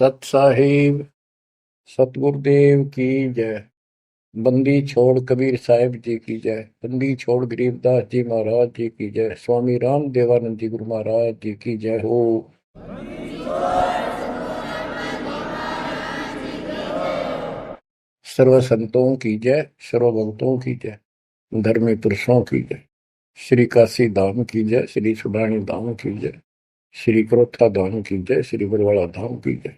सत साहिब सतगुरुदेव की जय। बंदी छोड़ कबीर साहिब जी की जय। बंदी छोड़ गरीबदास जी महाराज जी की जय। स्वामी राम देवानंद जी गुरु महाराज जी की जय हो। सर्व संतों की जय, सर्व भक्तों की जय, धर्मी पुरुषों की जय। श्री काशी धाम की जय, श्री सुडानी धाम की जय, श्री क्रोथा धाम की जय, श्री बरवाड़ा धाम की जय।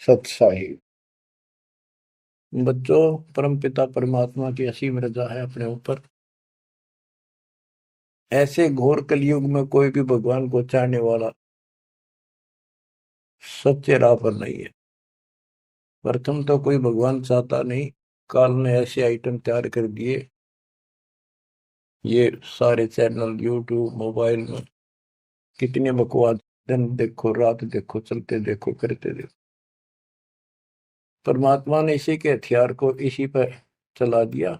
सत साहिब। बच्चों, परमपिता परमात्मा की असीम रजा है अपने ऊपर। ऐसे घोर कलयुग में कोई भी भगवान को चाहने वाला सच्चे राह पर नहीं है। प्रथम तो कोई भगवान चाहता नहीं। काल ने ऐसे आइटम तैयार कर दिए, ये सारे चैनल यूट्यूब मोबाइल में कितने बकवास, दिन देखो रात देखो, चलते देखो करते देखो। परमात्मा ने इसी के हथियार को इसी पर चला दिया।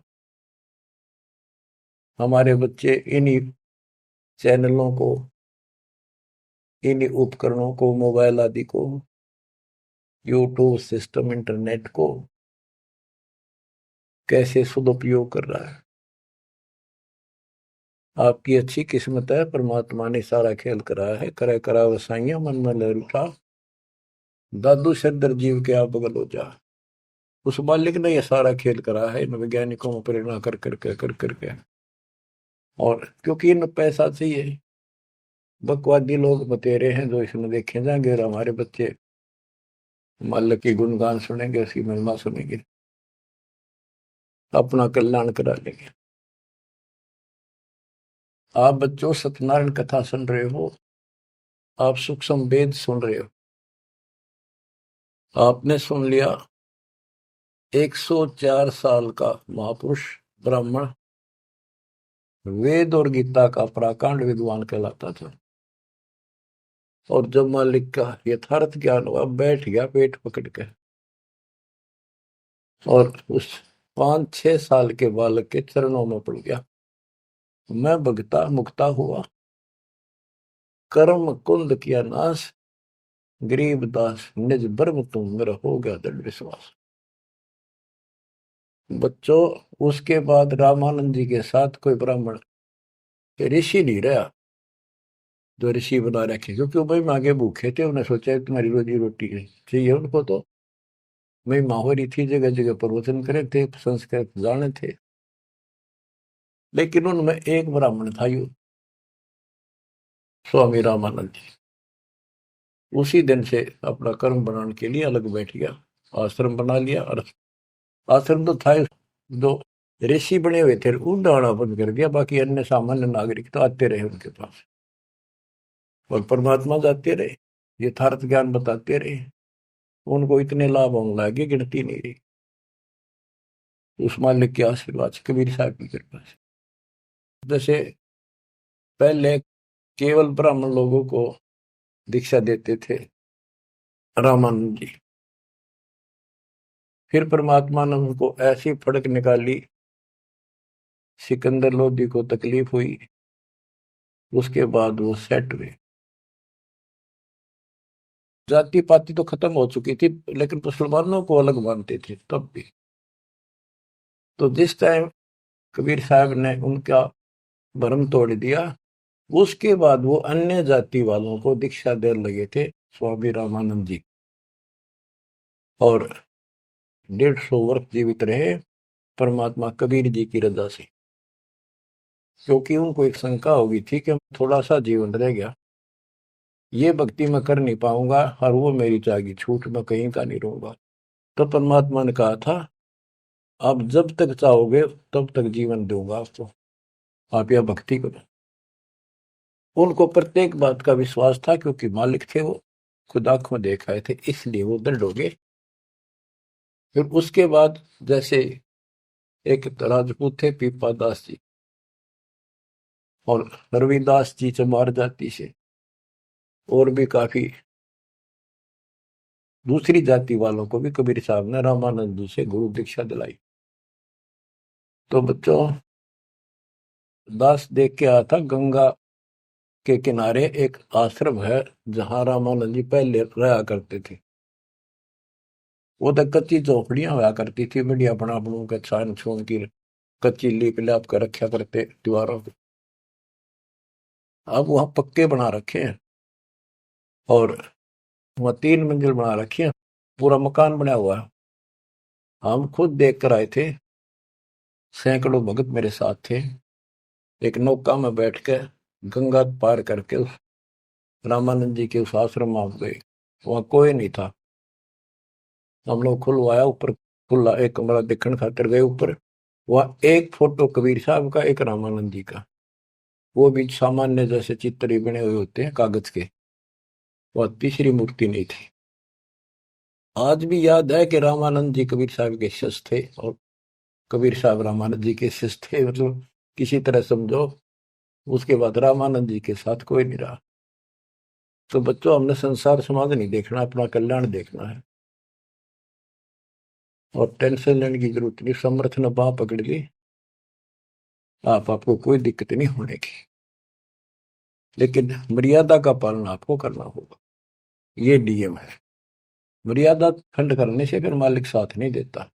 हमारे बच्चे इन्हीं चैनलों को, इन्हीं उपकरणों को, मोबाइल आदि को, यूट्यूब सिस्टम, इंटरनेट को कैसे सदुपयोग कर रहा है। आपकी अच्छी किस्मत है, परमात्मा ने सारा खेल कराया है। करे करा वसाइया मन में लहरुटा, दादू सदर जीव के आप बगल हो जा। उस मालिक ने यह सारा खेल करा है इन वैज्ञानिकों में प्रेरणा कर करके। और क्योंकि इन पैसा चाहिए, बकवादी लोग बतेरे हैं जो इसमें देखे जाएंगे, और हमारे बच्चे मालिक की गुणगान सुनेंगे, उसकी महिमा सुनेंगे, अपना कल्याण करा लेंगे। आप बच्चों सत्यनारायण कथा सुन रहे हो, आप सूक्ष्म वेद सुन रहे हो। आपने सुन लिया 104 साल का महापुरुष ब्राह्मण वेद और गीता का प्राकांड विद्वान कहलाता था। और जब मालिक का यथार्थ ज्ञान हुआ, बैठ गया पेट पकड़ के, और उस 5-6 साल के बालक के चरणों में पड़ गया। मैं भगता मुक्ता हुआ, कर्म कुंद किया नाश, गरीब दास निज ब्रह्म तुम, मेरा हो गया दृढ़ विश्वास। बच्चों, उसके बाद रामानंद जी के साथ कोई ब्राह्मण ऋषि नहीं रहा जो ऋषि बना रखे, क्योंकि वो भाई मांगे भूखे थे। उन्हें सोचा तुम्हारी रोजी रोटी चाहिए उनको, तो मैं माहौरी थी, जगह जगह प्रवचन करे थे, संस्कृत जाने थे। लेकिन उनमें एक ब्राह्मण था, यू स्वामी रामानंद जी। उसी दिन से अपना कर्म बनाने के लिए अलग बैठ गया, आश्रम बना लिया। और आश्रम तो था जो ऋषि बने हुए थे, उनने आना बंद कर दिया। बाकी अन्य सामान्य नागरिक तो आते रहे उनके पास, और परमात्मा जाते रहे, यथार्थ ज्ञान बताते रहे। उनको इतने लाभ होने लगे, गिनती नहीं रही। उस मालिक के आशीर्वाद से, कबीर साहब की कृपा से। जैसे पहले केवल ब्राह्मण लोगों को दीक्षा देते थे रामानंद जी, फिर परमात्मा ने उनको ऐसी फड़क निकाली, सिकंदर लोधी को तकलीफ हुई, उसके बाद वो सेट हुए। जाति पाति तो खत्म हो चुकी थी, लेकिन मुसलमानों को अलग मानते थे तब भी। तो जिस टाइम कबीर साहब ने उनका भरम तोड़ दिया, उसके बाद वो अन्य जाति वालों को दीक्षा देने लगे थे स्वामी रामानंद जी। और 150 वर्ष जीवित रहे परमात्मा कबीर जी की रजा से, क्योंकि उनको एक शंका हो गई थी कि थोड़ा सा जीवन रह गया, ये भक्ति मैं कर नहीं पाऊंगा, और वो मेरी जागी छूट, मैं कहीं का नहीं रहूंगा। तो परमात्मा ने कहा था, आप जब तक चाहोगे तब तक जीवन दूंगा आपको, आप यह भक्ति करो। उनको प्रत्येक बात का विश्वास था, क्योंकि मालिक थे वो, खुद आंख में देख आए थे, इसलिए वो दृढ़ हो गए। फिर उसके बाद जैसे एक राजपूत थे पीपा दास जी, और रविदास जी चमार जाति से, और भी काफी दूसरी जाति वालों को भी कबीर साहब ने रामानंद जी से गुरु दीक्षा दिलाई। तो बच्चों, दास देख के आया था, गंगा के किनारे एक आश्रम है जहां रामानंद जी पहले रहा करते थे। वो तो कच्ची झोपड़ियां हुआ करती थी, बढ़िया बना बनू के छान छून की कच्ची लीप लाप कर रखा करते दीवारों पे। अब वहां पक्के बना रखे हैं, और वहां 3 मंजिल बना रखी है, पूरा मकान बना हुआ है। हम खुद देख कर आए थे, सैकड़ों भगत मेरे साथ थे। एक नौका में बैठ के गंगा पार करके उस रामानंद जी के उस आश्रम में आप गए। वहां कोई नहीं था। हम लोग खुलवाया ऊपर, खुला एक कमरा देखने खातिर गए ऊपर। वह एक फोटो कबीर साहब का, एक रामानंद जी का, वो भी सामान्य जैसे चित्र ही बने हुए होते हैं कागज के। वह तीसरी मूर्ति नहीं थी। आज भी याद है कि रामानंद जी कबीर साहब के शिष्य थे, और कबीर साहब रामानंद जी के शिष्य थे, मतलब किसी तरह समझो। उसके बाद रामानंद जी के साथ कोई नहीं रहा। तो बच्चों, हमने संसार समाज नहीं देखना, अपना कल्याण देखना है। और टेंशन लेने की जरूरत नहीं। समर्थ ने बाह पकड़ ली, आपको कोई दिक्कत नहीं होने की। लेकिन मर्यादा का पालन आपको करना होगा, ये नियम है। मर्यादा खंड करने से फिर मालिक साथ नहीं देता।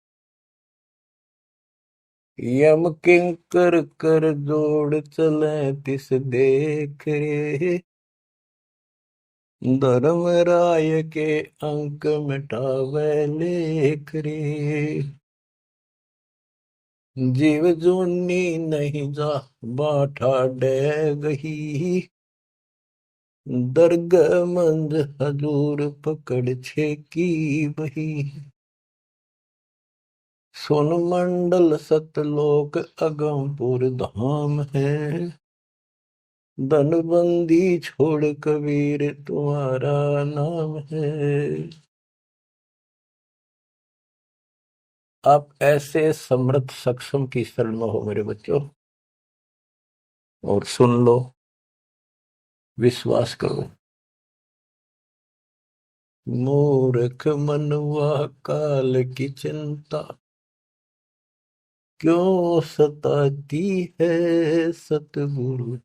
यम किंकर कर जोड़ चले तिस देख रे, धर्म राय के अंक मिटावे लेख रे। जीव जूनी नहीं जा बाठा डे गही, दर्ग मंद हजूर पकड़ छे की बही। सोन मंडल सतलोक अगमपुर धाम है, धनबंदी छोड़ कबीर तुम्हारा नाम है। आप ऐसे समर्थ सक्षम की शरण में हो मेरे बच्चों, और सुन लो, विश्वास करो। मूर्ख मनुआ काल की चिंता, क्यों सताती है सतगुरु,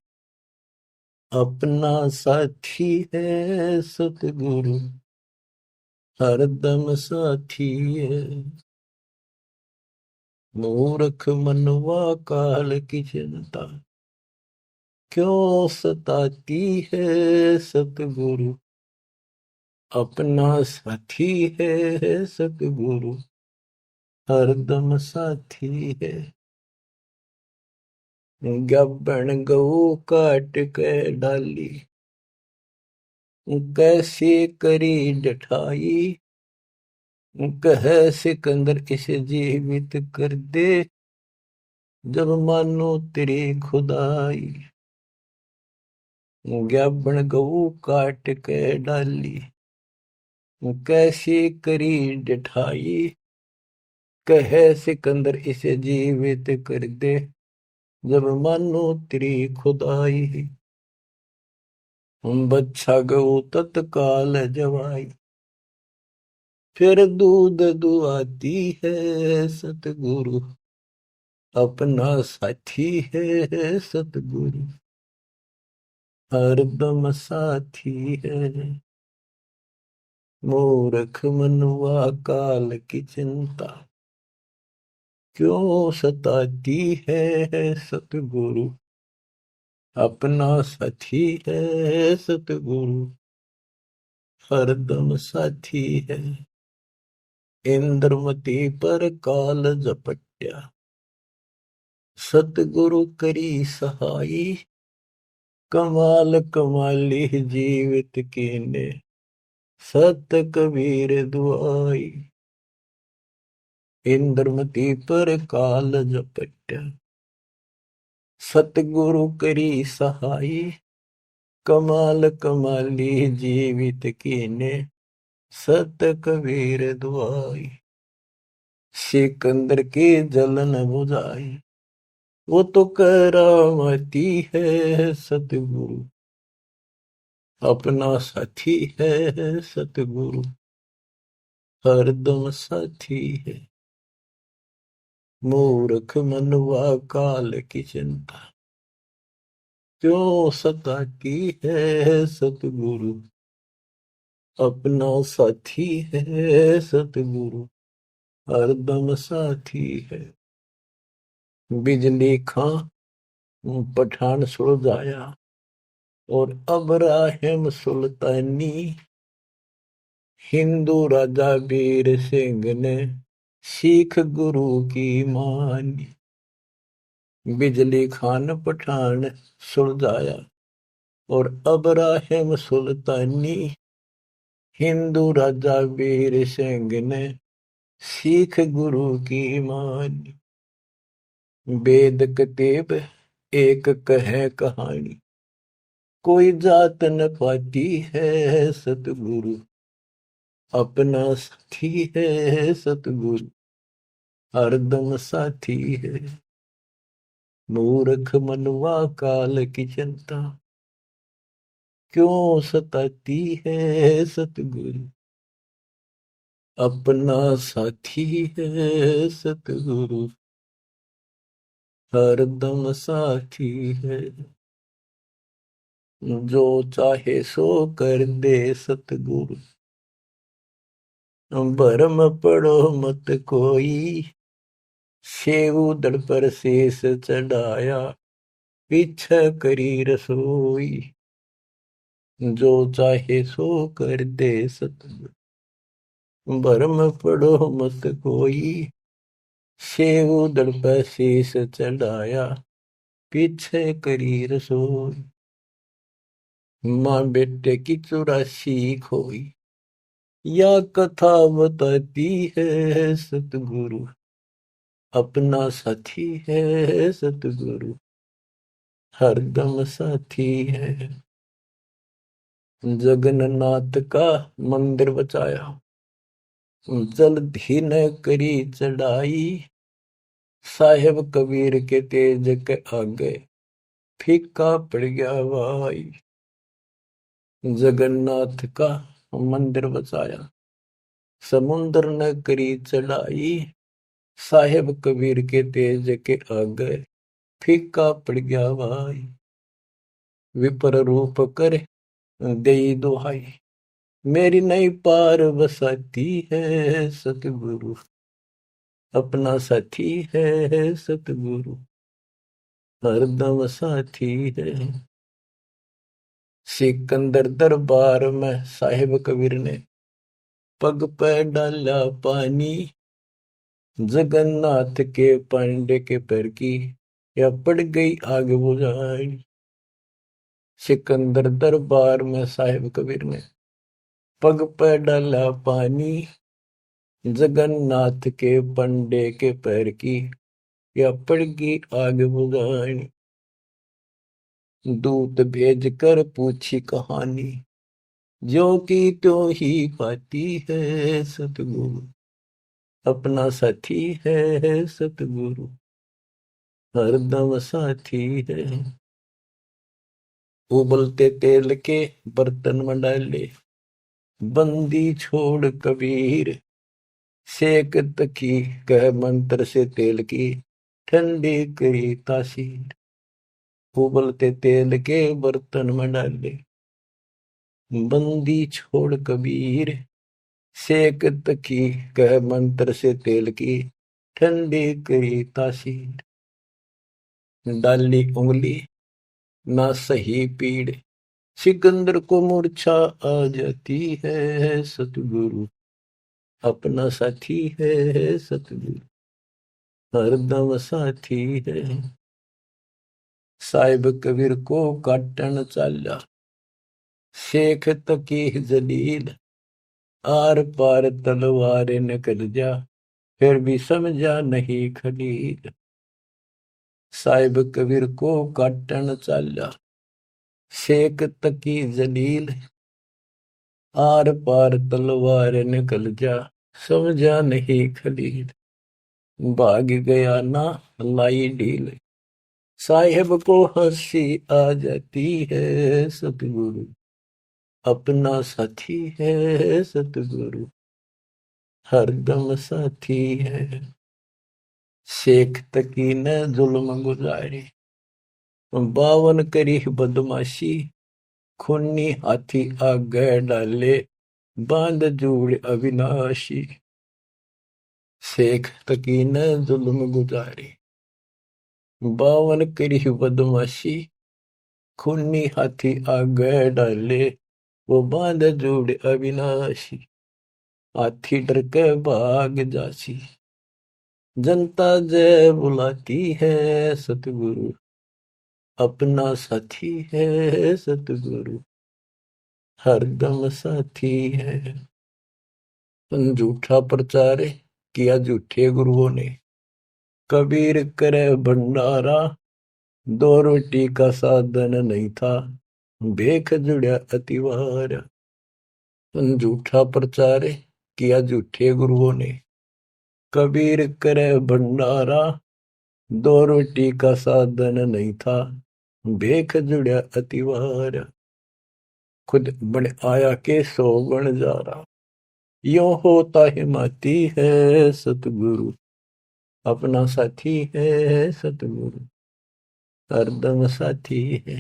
अपना साथी है सतगुरु, हरदम साथी है। मूर्ख मनुआ काल की चिंता, क्यों सताती है सतगुरु, अपना साथी है सतगुरु, हरदम साथी है। गब्बन गऊ काट के डाली, कैसे करी जठाई, कह सिकंदर इसे जीवित कर दे, जब मानो तेरी खुदाई। गब्बन गऊ काट के डाली, कैसे करी जठाई, कह सिकंदर इसे जीवित कर दे, जब मानो तेरी खुदाई। बच्चा गऊ तत्काल जवाई, फिर दूध दुआती है सतगुरु, अपना साथी है सतगुरु, हरदम साथी है। मूर्ख मनुआ काल की चिंता, क्यों सताती है सतगुरु, अपना साथी है सतगुरु, हरदम साथी है। इंद्रमती पर काल झपट्या, सतगुरु करी सहाई, कमाल कमाली जीवित कीने, सत कबीर दुआई। इंद्रमती पर काल झपट्या, सतगुरु करी सहाई, कमाल कमाली जीवित कीने, सत कबीर दुआई। सिकंदर की जलन बुझाई, वो तो करामती है सतगुरु, अपना साथी है सतगुरु, हरदम साथी है। मूर्ख मनुआ काल की चिंता, क्यों सताती है सतगुरु, अपना साथी है सतगुरु, हरदम साथी है। बिजली खां पठान सुलझाया और अब्राहिम सुल्तानी, हिंदू राजा वीर सिंह ने सिख गुरु की मानी। बिजली खान पठान सुलझाया और अब्राहिम सुल्तानी, हिंदू राजा वीर सिंह ने सिख गुरु की मानी। वेद कतेब एक कहे कहानी, कोई जात न पाती है सतगुरु, अपना साथी है सतगुरु, हरदम साथी है। मूर्ख मनुआ काल की चिंता, क्यों सताती है सतगुरु, अपना साथी है सतगुरु, हरदम साथी है। जो चाहे सो कर दे सतगुरु, भरम पड़ो मत कोई, सेव दड़ पर शेष चढ़ाया, पीछे करी रसोई। जो चाहे सो कर दे सतगुरु, भरम पड़ो मत कोई, सेव दड़ पर शेष चढ़ाया, पीछे करी रसोई। माँ बेटे की चौरासी खोई, या कथा बताती है सतगुरु, अपना साथी है सतगुरु, हरदम साथी है। जगन्नाथ का मंदिर बचाया, जल्दी न करी चढ़ाई, साहेब कबीर के तेज के आगे फीका पड़ गया भाई। जगन्नाथ का मंदिर बचाया, समुद्र न करी चढ़ाई, साहेब कबीर के तेज के आगे फीका पड़ गया भाई। विपर रूप कर दई दुहाई, मेरी नई पार बसाती है सतगुरु, अपना साथी है सतगुरु, हरदम साथी है। सिकंदर दरबार में साहिब कबीर ने पग पे डाला पानी, जगन्नाथ के पांडे के पैर की या पड़ गई आग बुझाई। सिकंदर दरबार में साहिब कबीर ने पग पे डाला पानी, जगन्नाथ के पंडे के पैर की या पड़ गई आग बुझाई। दूत भेज कर पूछी कहानी, जो की त्यों ही पाती है सतगुरु, अपना साथी है सतगुरु, हरदम साथी है। उबलते तेल के बर्तन में डाले, बंदी छोड़ कबीर, सेक तकी कह मंत्र से तेल की, ठंडी करी तासीर। उबलते तेल के बर्तन में डाले, बंदी छोड़ कबीर, सेक तकी कह मंत्र से तेल की, ठंडी करी तासीर। डाली उंगली ना सही पीड़, सिकंदर को मूर्छा आ जाती है सतगुरु, अपना साथी है सतगुरु, हरदम साथी है। साहिब कबीर को काटन चाला, शेख तकी जलील, आर पार तलवार निकल जा, फिर भी समझा नहीं खलील। साहिब कबीर को काटन चाला, शेख तकी जलील, आर पार तलवार निकल जा, समझा नहीं खलील। भाग गया ना लाई ढील, साहेब को हंसी आ जाती है सतगुरु, अपना साथी है सतगुरु, हरदम साथी है। शेख तकी ने जुल्म गुजारी, 52 करी बदमाशी, खूनी हाथी आगे डाले, बांध जोड़ अविनाशी। शेख तकी न जुल्म गुजारी, 52 करी बदमाशी, खूनी हाथी आगे डाले, वो बांध जोड़ अविनाशी, हाथी डर के भाग जासी, जनता जय बुलाती है, सतगुरु अपना साथी है, सतगुरु हरदम साथी है। झूठा प्रचार किया झूठे गुरुओं ने, कबीर करे भंडारा, 2 रोटी का साधन नहीं था, भेख जुड़ा अतिवार। झूठा प्रचार किया झूठे गुरुओं ने, कबीर करे भंडारा, 2 रोटी का साधन नहीं था, भेख जुड़ा अतिवार। खुद बन आया के 100 जा रहा, यो होता हिमाती है, सतगुरु अपना साथी है, सतगुरु हरदम साथी है।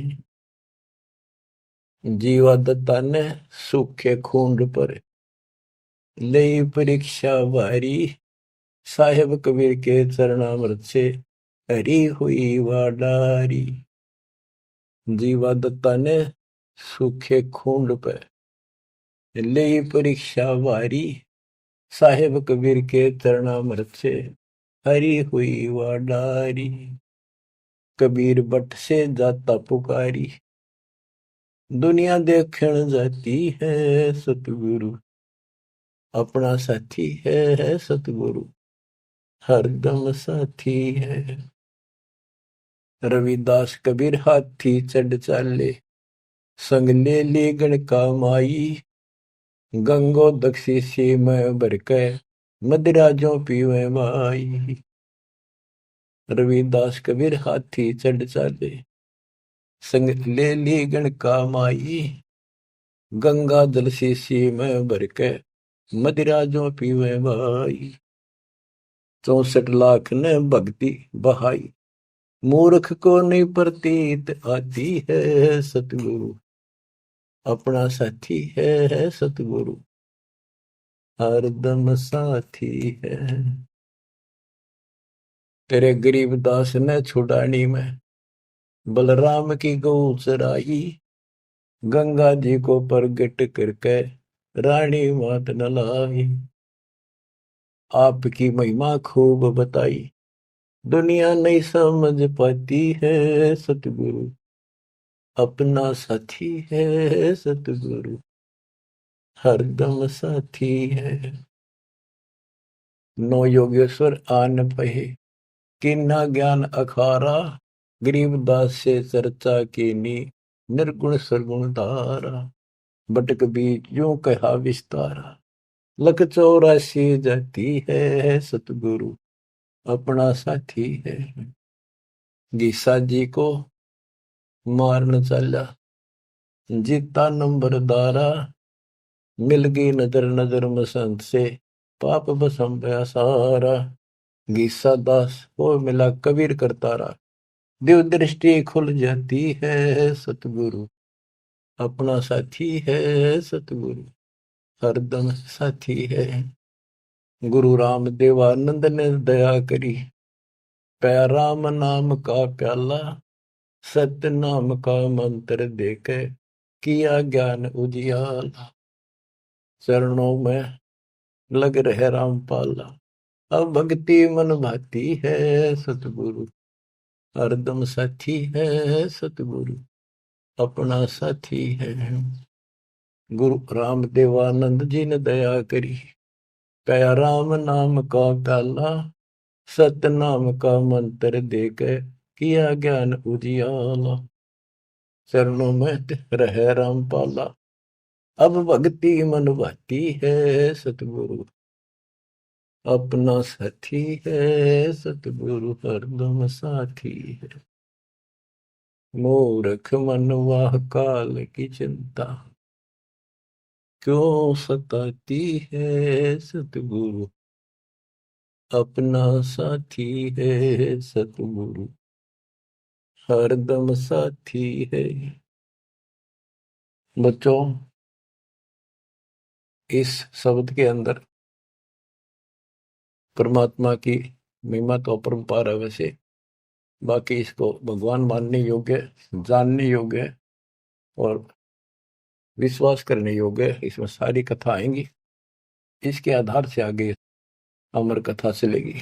जीवा दत्ता ने सूखे खूंड पर लई परीक्षा भारी, साहेब कबीर के चरणामृत से हरी हुई वाडारी। जीवा दत्ता ने सूखे खूंड पर लई परीक्षा भारी, साहेब कबीर के चरणामृत से हरी हुई वाडारी। कबीर बट से जाता पुकारी, दुनिया देखण जाती है, सतगुरु अपना साथी है, सतगुरु हरदम साथी है। रविदास कबीर हाथी चढ़ चाले, संग ले ली गणका माई, गंगो दक्षी सी में भर के, मदिराजों पीवे माई। रविदास कबीर हाथी चढ़ चाले, संग ले ली गणका माई, गंगा जल शीशी में भर के, मदिराजों पीवे भाई। 64 लाख ने भक्ति बहाई, मूर्ख को नहीं प्रतीत आती है, सतगुरु अपना साथी है, सतगुरु हरदम साथी है। तेरे गरीबदास ने छुड़ानी में, बलराम की गौ चराई, गंगा जी को प्रगट करके, रानी मात न लाई। आपकी महिमा खूब बताई, दुनिया नहीं समझ पाती है, सतगुरु अपना साथी है, सतगुरु हरदम साथी है। 9 योगेश्वर आन पहे, किन्ना ज्ञान अखारा, गरीबदास से चर्चा कीनी, निर्गुण सरगुण धारा। बटक बीच यूं कहा विस्तारा, लख 84 जाती है, सतगुरु अपना साथी है। गीसा जी को मारन चला, जीता नंबरदारा, मिल गई नजर नजर मसंत से, पाप बसम गया सारा। गीसा दास को मिला कबीर करतारा, दिव दृष्टि खुल जाती है, सतगुरु अपना साथी है, सतगुरु हरदम साथी है। गुरु राम देवानंद ने दया करी, पया राम नाम का प्याला, सत्य नाम का मंत्र देके, किया ज्ञान उजियाला। चरणों में लग रहे रामपाला, अब भक्ति मन भाती है, सतगुरु हरदम साथी है, सतगुरु अपना साथी है। गुरु राम देवानंद जी ने दया करी, कया राम नाम का प्याला, सत्य नाम का मंत्र देके, किया ज्ञान उजियाला। चरणों में रहे रामपाला, अब भक्ति मन भाती है, सतगुरु अपना साथी है, सतगुरु हरदम साथी है। मूर्ख मनवा काल की चिंता, क्यों सताती है, सतगुरु अपना साथी है, सतगुरु हरदम साथी है। बच्चों, इस शब्द के अंदर परमात्मा की महिमा तो अपरंपार है वैसे, बाकी इसको भगवान मानने योग्य, जानने योग्य और विश्वास करने योग्य, इसमें सारी कथा आएंगी। इसके आधार से आगे अमर कथा चलेगी।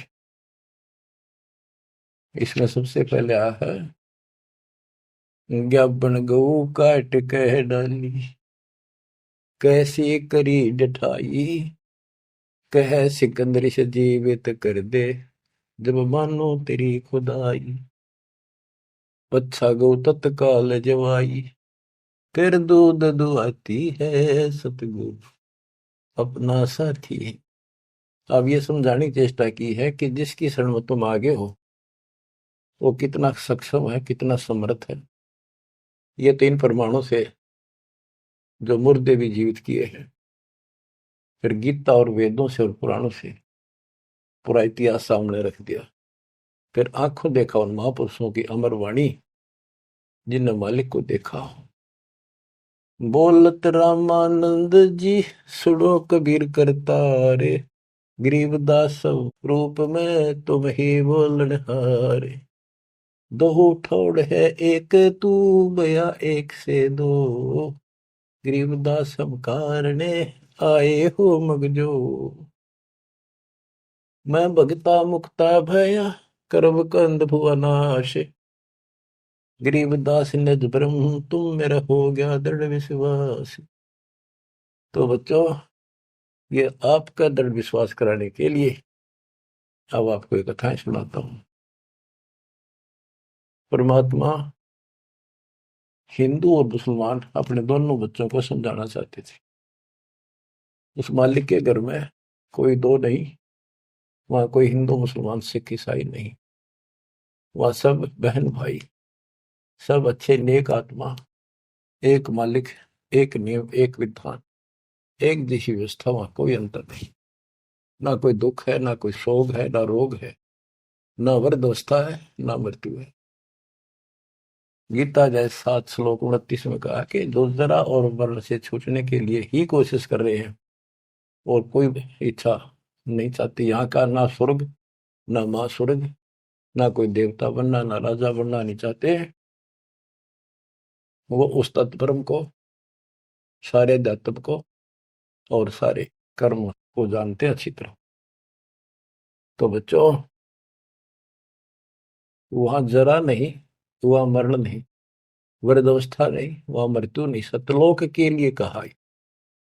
इसमें सबसे पहले आया है, ज्ञापन गऊ काट कह डाली, कैसी करी डठाई, कह सिकंदर से जीवित कर दे, जब मानो तेरी खुदाई। अच्छा गौ तत्काल जवाई, कर दूध दुआती है सतगुरु अपना साथी। अब ये समझाने की चेष्टा की है कि जिसकी शरण में तुम आगे हो वो कितना सक्षम है, कितना समर्थ है। ये 3 प्रमाणों से जो मुर्दे भी जीवित किए हैं, फिर गीता और वेदों से और पुराणों से पूरा इतिहास सामने रख दिया। फिर आंखों देखा उन महापुरुषों की अमर वाणी जिनने मालिक को देखा। बोलत रामानंद जी सुनो कबीर करतारे, गरीबदास रूप में तुम ही बोलन हारे। दो ठोड़ है एक तू बया एक से दो, गरीबदास हम कारणे आए हो मगजो। मैं भगता मुक्ता भया करब कंद भुवनाश, गरीबदास निज ब्रह्म तुम मेरा हो गया दृढ़ विश्वास। तो बच्चों, ये आपका दृढ़ विश्वास कराने के लिए अब आपको एक कथाएं सुनाता हूं। परमात्मा हिंदू और मुसलमान अपने दोनों बच्चों को समझाना चाहते थे। उस मालिक के घर में कोई दो नहीं, वहां कोई हिंदू मुसलमान सिख ईसाई नहीं, वहां सब बहन भाई, सब अच्छे नेक आत्मा, एक मालिक, एक नियम, एक विधान, एक जैसी व्यवस्था, वहां कोई अंतर नहीं। ना कोई दुख है, ना कोई शोक है, ना रोग है, ना वृद्धावस्था है, ना मृत्यु है। गीता जय 7 श्लोक 29 में कहा कि जो जरा और वर्ण से छूटने के लिए ही कोशिश कर रहे हैं और कोई इच्छा नहीं चाहती, यहाँ का ना स्वर्ग, ना माँ स्वर्ग, ना कोई देवता बनना, ना राजा बनना नहीं चाहते, वो उस तत्परम को, सारे दातव को और सारे कर्म को जानते अच्छी तरह। तो बच्चों, वहां जरा नहीं, वहां मरण नहीं, वृद्धावस्था नहीं, वहां मृत्यु नहीं, सतलोक के लिए कहा है।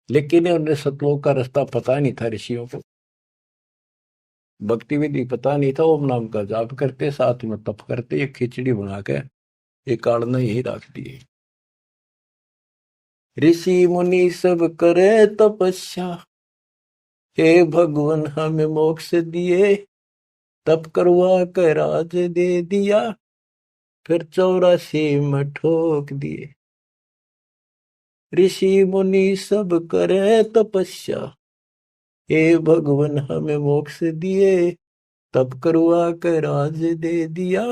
लेकिन उन्हें सतलोक का रास्ता पता नहीं था ऋषियों को, भक्ति विधि पता नहीं था। ओम नाम का जाप करते, साथ में तप करते, एक खिचड़ी बना के एक काढ़ना यही रख दिए। ऋषि मुनि सब करे तपस्या, हे भगवान हमें मोक्ष दिए, तप करवा कर राज दे दिया, फिर 84 में ठोक दिए। ऋषि मुनि सब करे तपस्या, हे भगवान हमें मोक्ष दिए, तप करवा कर राज दे दिया,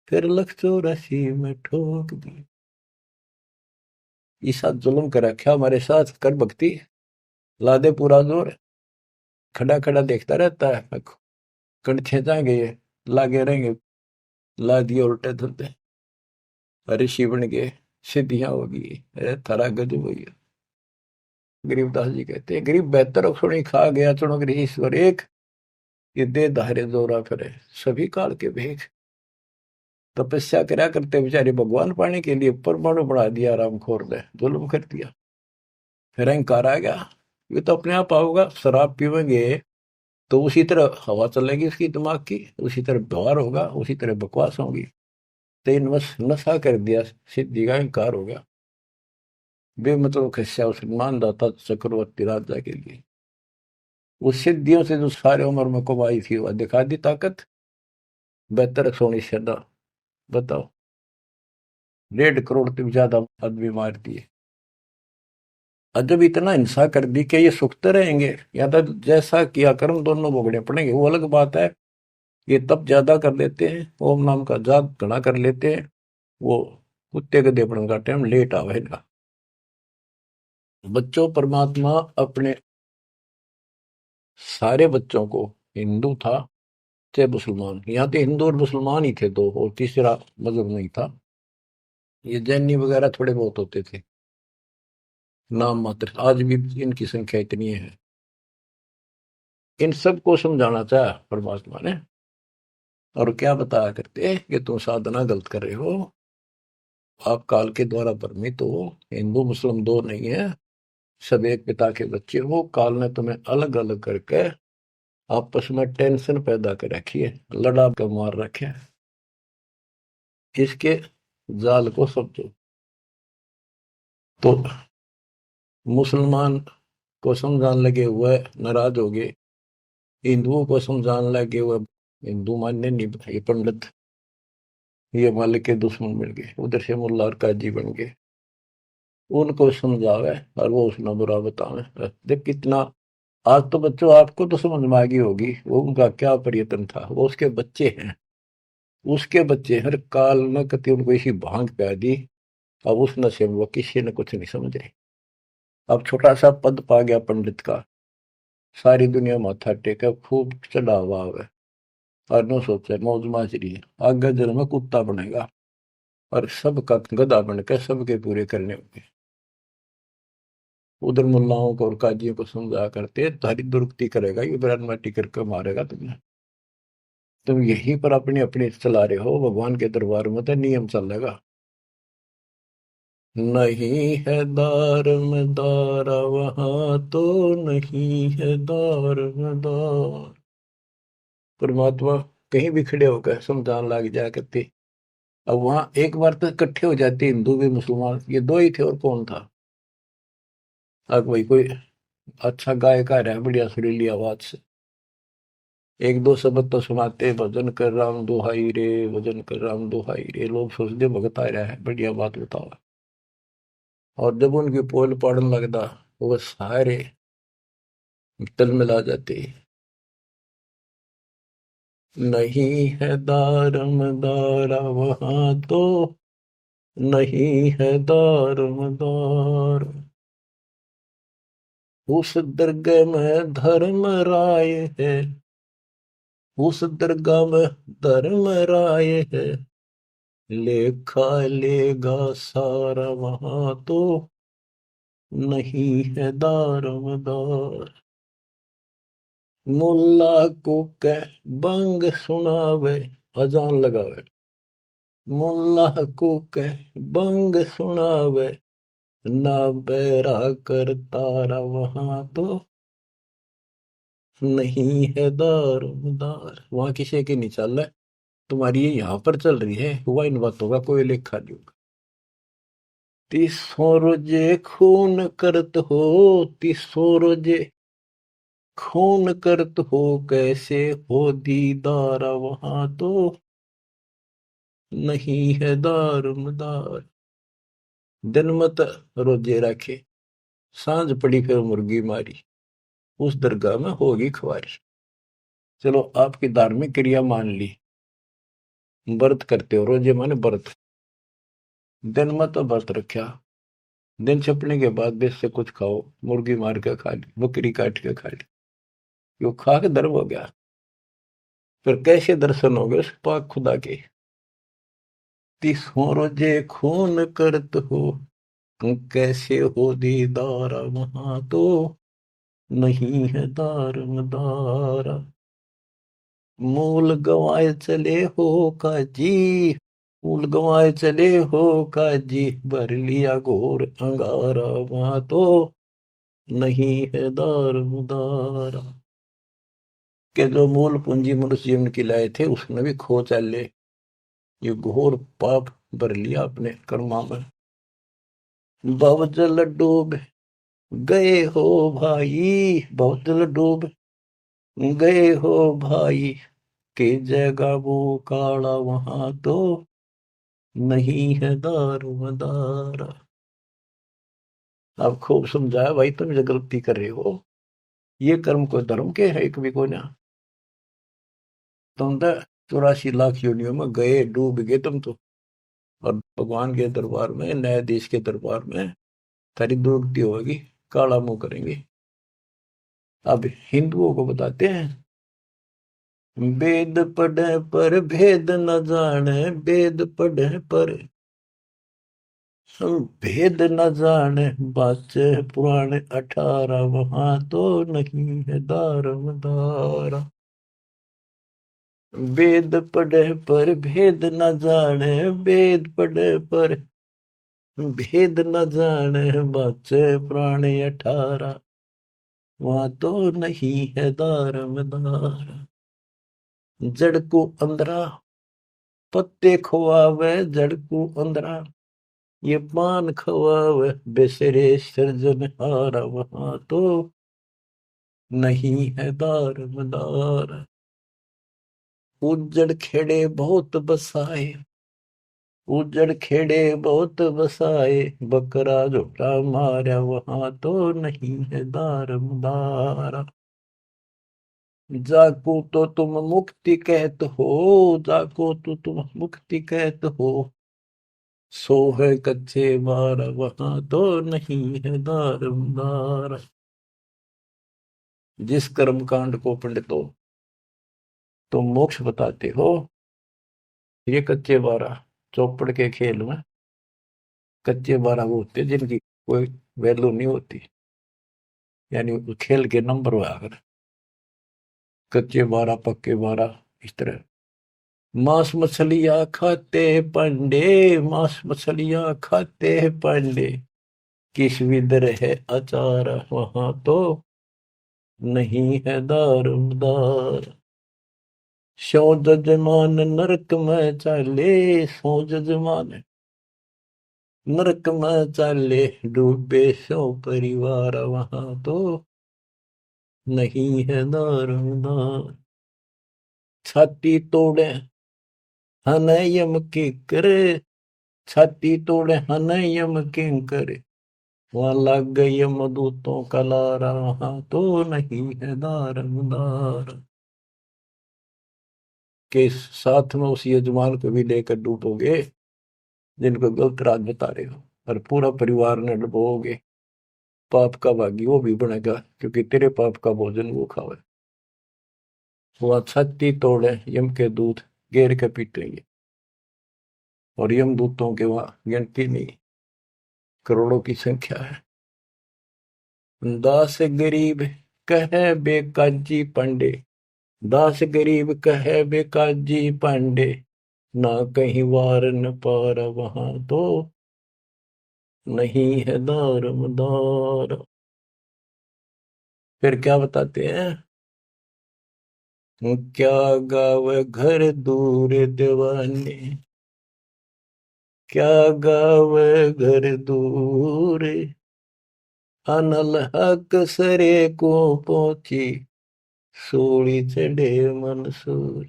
फिर 184 में ठोक दिए। ईसा जुल्म कर रखा हमारे साथ, कर भक्ति, ला दे पूरा जोर। खड़ा खड़ा देखता रहता है, कंठे जाएंगे, लागे रहेंगे, ला दिए उल्टे धुलते, ऋषि बन गए, सिद्धियां होगी, अरे थारा गजब हो गया। गरीबदास जी कहते हैं, गरीब बेहतर सुनी खा गया चुनो गृह ईश्वर एक, ये दे धारे जोरा फिरे सभी काल के भेख। तपस्या करा करते बेचारे भगवान पाने के लिए परमाणु बढ़ा दिया, रामखोर ने जुल्म कर दिया। फिर अहंकार आ गया, ये तो अपने आप आओगा। शराब पीवेंगे तो उसी तरह हवा चलेगी उसकी दिमाग की, उसी तरह व्यवहार होगा, उसी तरह बकवास होगी। तेन बस नशा कर दिया, सिद्धि का अहंकार हो गया। बेमतलब खस्या उस मानदाता चक्रवर्ती राजा के लिए। उस सिद्धियों से जो सारे उम्र में कमाई थी वह दिखा दी ताकत, बेहतर सोनी सेना। बताओ, 1.5 करोड़ से ज्यादा आदमी मार दिए। और जब इतना हिंसा कर दी कि ये सुखते रहेंगे या तो जैसा किया कर्म दोनों भोगने पड़ेंगे, वो अलग बात है। ये तब ज्यादा कर लेते हैं, ओम नाम का जाप घना कर लेते हैं, वो कुत्ते के देपड़न का टाइम लेट आवेगा। बच्चों, परमात्मा अपने सारे बच्चों को हिंदू था चाहे मुसलमान, यहाँ तो हिंदू और मुसलमान ही थे दो, और तीसरा मजहब नहीं था। ये जैनी वगैरह थोड़े बहुत होते थे, नाम मात्र। आज भी इनकी संख्या इतनी है। इन सबको समझाना चाहा परमात्मा ने, और क्या बताया करते कि तुम साधना गलत कर रहे हो, आप काल के द्वारा भ्रमित हो। हिंदू मुस्लिम दो नहीं है, सब एक पिता के बच्चे हो। काल ने तुम्हें अलग अलग करके आपस में टेंशन पैदा कर रखी है, लड़ा के मार रखे है। इसके जाल को समझो। तो मुसलमान को समझाने लगे हुए नाराज हो गए, हिंदुओं को समझाने लगे हुए हिंदू मानने नहीं, ये पंडित, ये मालिक के दुश्मन मिल गए। उधर से मुल्ला और काजी बन गए, उनको समझावे और वो उसने बुरा बतावे। देख कितना। आज तो बच्चों आपको तो समझ में आ गई होगी वो उनका क्या प्रयत्न था। वो उसके बच्चे हैं, उसके बच्चे हर काल न कति उनको इसी भांग पे दी। अब उस नशे में वो किसी ने कुछ नहीं समझ रहे। अब छोटा सा पद पा गया पंडित का, सारी दुनिया माथा टेका, खूब चढ़ावा है, और न सोचे मौज माजरी है, आगे जन्म में कुत्ता बनेगा और सबका गधा बनकर सबके पूरे करने होंगे। उधर मुल्लाओं को और काजियों को समझा करते तारी दुरुक्ति करेगा, ये बयान माटी करके मारेगा तुम्हें। तुम यहीं पर अपनी अपनी चला रहे हो, भगवान के दरबार में तो नियम चलेगा। नहीं है दार में दारा वहां तो, नहीं है दार में दार। परमात्मा कहीं भी खड़े होकर समझान लग जाया करते। अब वहां एक बार तो इकट्ठे हो जाते हिंदू भी मुसलमान, ये दो ही थे और कौन था। अब भाई कोई अच्छा गायक आ रहा है बढ़िया सुरीली आवाज से, एक दो शब्द तो सुनाते, भजन कर राम दुहाई रे, भजन कर राम दुहाई रे, लोग सोचते भगत आ रहा है, बढ़िया बात बताओ। और जब उनकी पोल पड़ने लगता, वो सारे तल मिला जाते। नहीं है दारम दारा वहां तो, नहीं है दारम दार। उस दरगाह में धर्म राय है, उस दरगाह में धर्म राय है, लेखा लेगा सारा वहां तो, नहीं है दारमदार। मुल्ला को कह बंग सुनावे, अजान लगावे। मुल्ला को कह बंग सुनावे, ना बैरा कर तारा वहां तो, नहीं है दारमदार। वहां किसी की नहीं चल रहा है, तुम्हारी ये यहाँ पर चल रही है, हुआ इन बातों का कोई लेखा नहीं होगा। तीसों रोजे खून करत हो, तीसों रोजे खून करत हो, कैसे हो दीदार वहां तो, नहीं है दारमदार। दिन मत रोजे रखे, सांझ पड़ी फिर मुर्गी मारी, उस दरगाह में होगी खुआरी। चलो आपकी धार्मिक क्रिया मान ली, व्रत करते हो, रोजे माने व्रत, दिन मत व्रत रखा, दिन छपने के बाद बेस से कुछ खाओ, मुर्गी मार के खा ली, बकरी काट के खा ली, यो खा के धर्म हो गया। फिर कैसे दर्शन हो गए उस पाक खुदा के। तीसों रोजे खून करत हो, तुम कैसे हो दीदार वहां तो, नहीं है दारमदार। मूल गंवाए चले हो काजी, मूल गंवाए चले हो काजी, भर लिया घोर अंगारा वहां तो, नहीं है दारमदार। के जो मूल पूंजी मनुष्य जीवन की लाए थे उसमें भी खो चले, ये घोर पाप भर लिया अपने कर्मा में। भवजल डूब गए हो भाई, भवजल डूब गए हो भाई, के जगह वो काला वहां तो, नहीं है दारोमदार। अब खूब समझाया भाई, तुम जो गलती कर रहे हो, ये कर्म को धर्म के है एक भी को ना। तुम तो 84 लाख योनियों में गए, डूब गए तुम तो, और भगवान के दरबार में, न्यायाधीश के दरबार में थारी दुर्गति होगी, काला मुंह करेंगे। अब हिंदुओं को बताते हैं वेद पढ़े पर भेद न जाने, वेद पढ़े पर भेद न जाने, बाचे पुराने 18 वहां तो नहीं है दारमदारा। वेद पढ़े पर भेद न जाने, वेद पढ़े पर भेद न जाने, बाचे पुराने 18 वहां तो नहीं है दारमदारा। जड़ को अंदरा पत्ते खुआवे, जड़ को अंदरा ये पान खवावे, बेसरे सृजनहारा वहां तो नहीं है दारमदारा। उजड़ खेड़े बहुत बसाए, उजड़ खेड़े बहुत बसाए, बकरा झोटा मारा वहां तो नहीं है दारमदारा। जाको तो तुम मुक्ति कहत हो, जाको तो तुम मुक्ति कहत हो, सो है कच्चे बार वहां तो नहीं है दारमदारा। जिस कर्म कांड को पंडितों तुम मोक्ष बताते हो, ये कच्चे बारह चौपड़ के खेल में कच्चे बारह वो होते हैं जिनकी कोई वैल्यू नहीं होती, यानी खेल के नंबर हुआ अगर कच्चे बारह पक्के बारह इस तरह। मांस मछलियां खाते पंडे, मांस मछलियां खाते पंडे, किस विदर है अचार वहां तो नहीं है दारमदार। सो जजमान नरक में चाले, सो जजमान नरक में चाले, डूबे सो परिवार वहां तो नहीं है दारमदार। छाती तोड़े हन यम के करे, छाती तोड़े हन यम के करे, वहां लग गई यमदूतों का लारा वहां तो नहीं है दारमदार। के साथ में उस यजमान को भी लेकर डूबोगे जिनको गलत रात बता रहे हो, और पूरा परिवार ने डुबोगे, पाप का भागी वो भी बनेगा क्योंकि तेरे पाप का भोजन वो खावे। वो छाती तोड़े यम के दूत घेर के पीटेंगे, और यम दूतों के वहां गिनती नहीं, करोड़ों की संख्या है। दास गरीब कहे बेकाजी पांडे, दास गरीब कहे बेकाजी पांडे, ना कहीं वार न पार वहां तो नहीं है दारमदार। फिर क्या बताते हैं, क्या गावे घर दूर दीवाने, क्या गावे घर दूर, अनल हक सरे को पहुंची, सूली चढ़े मंसूर।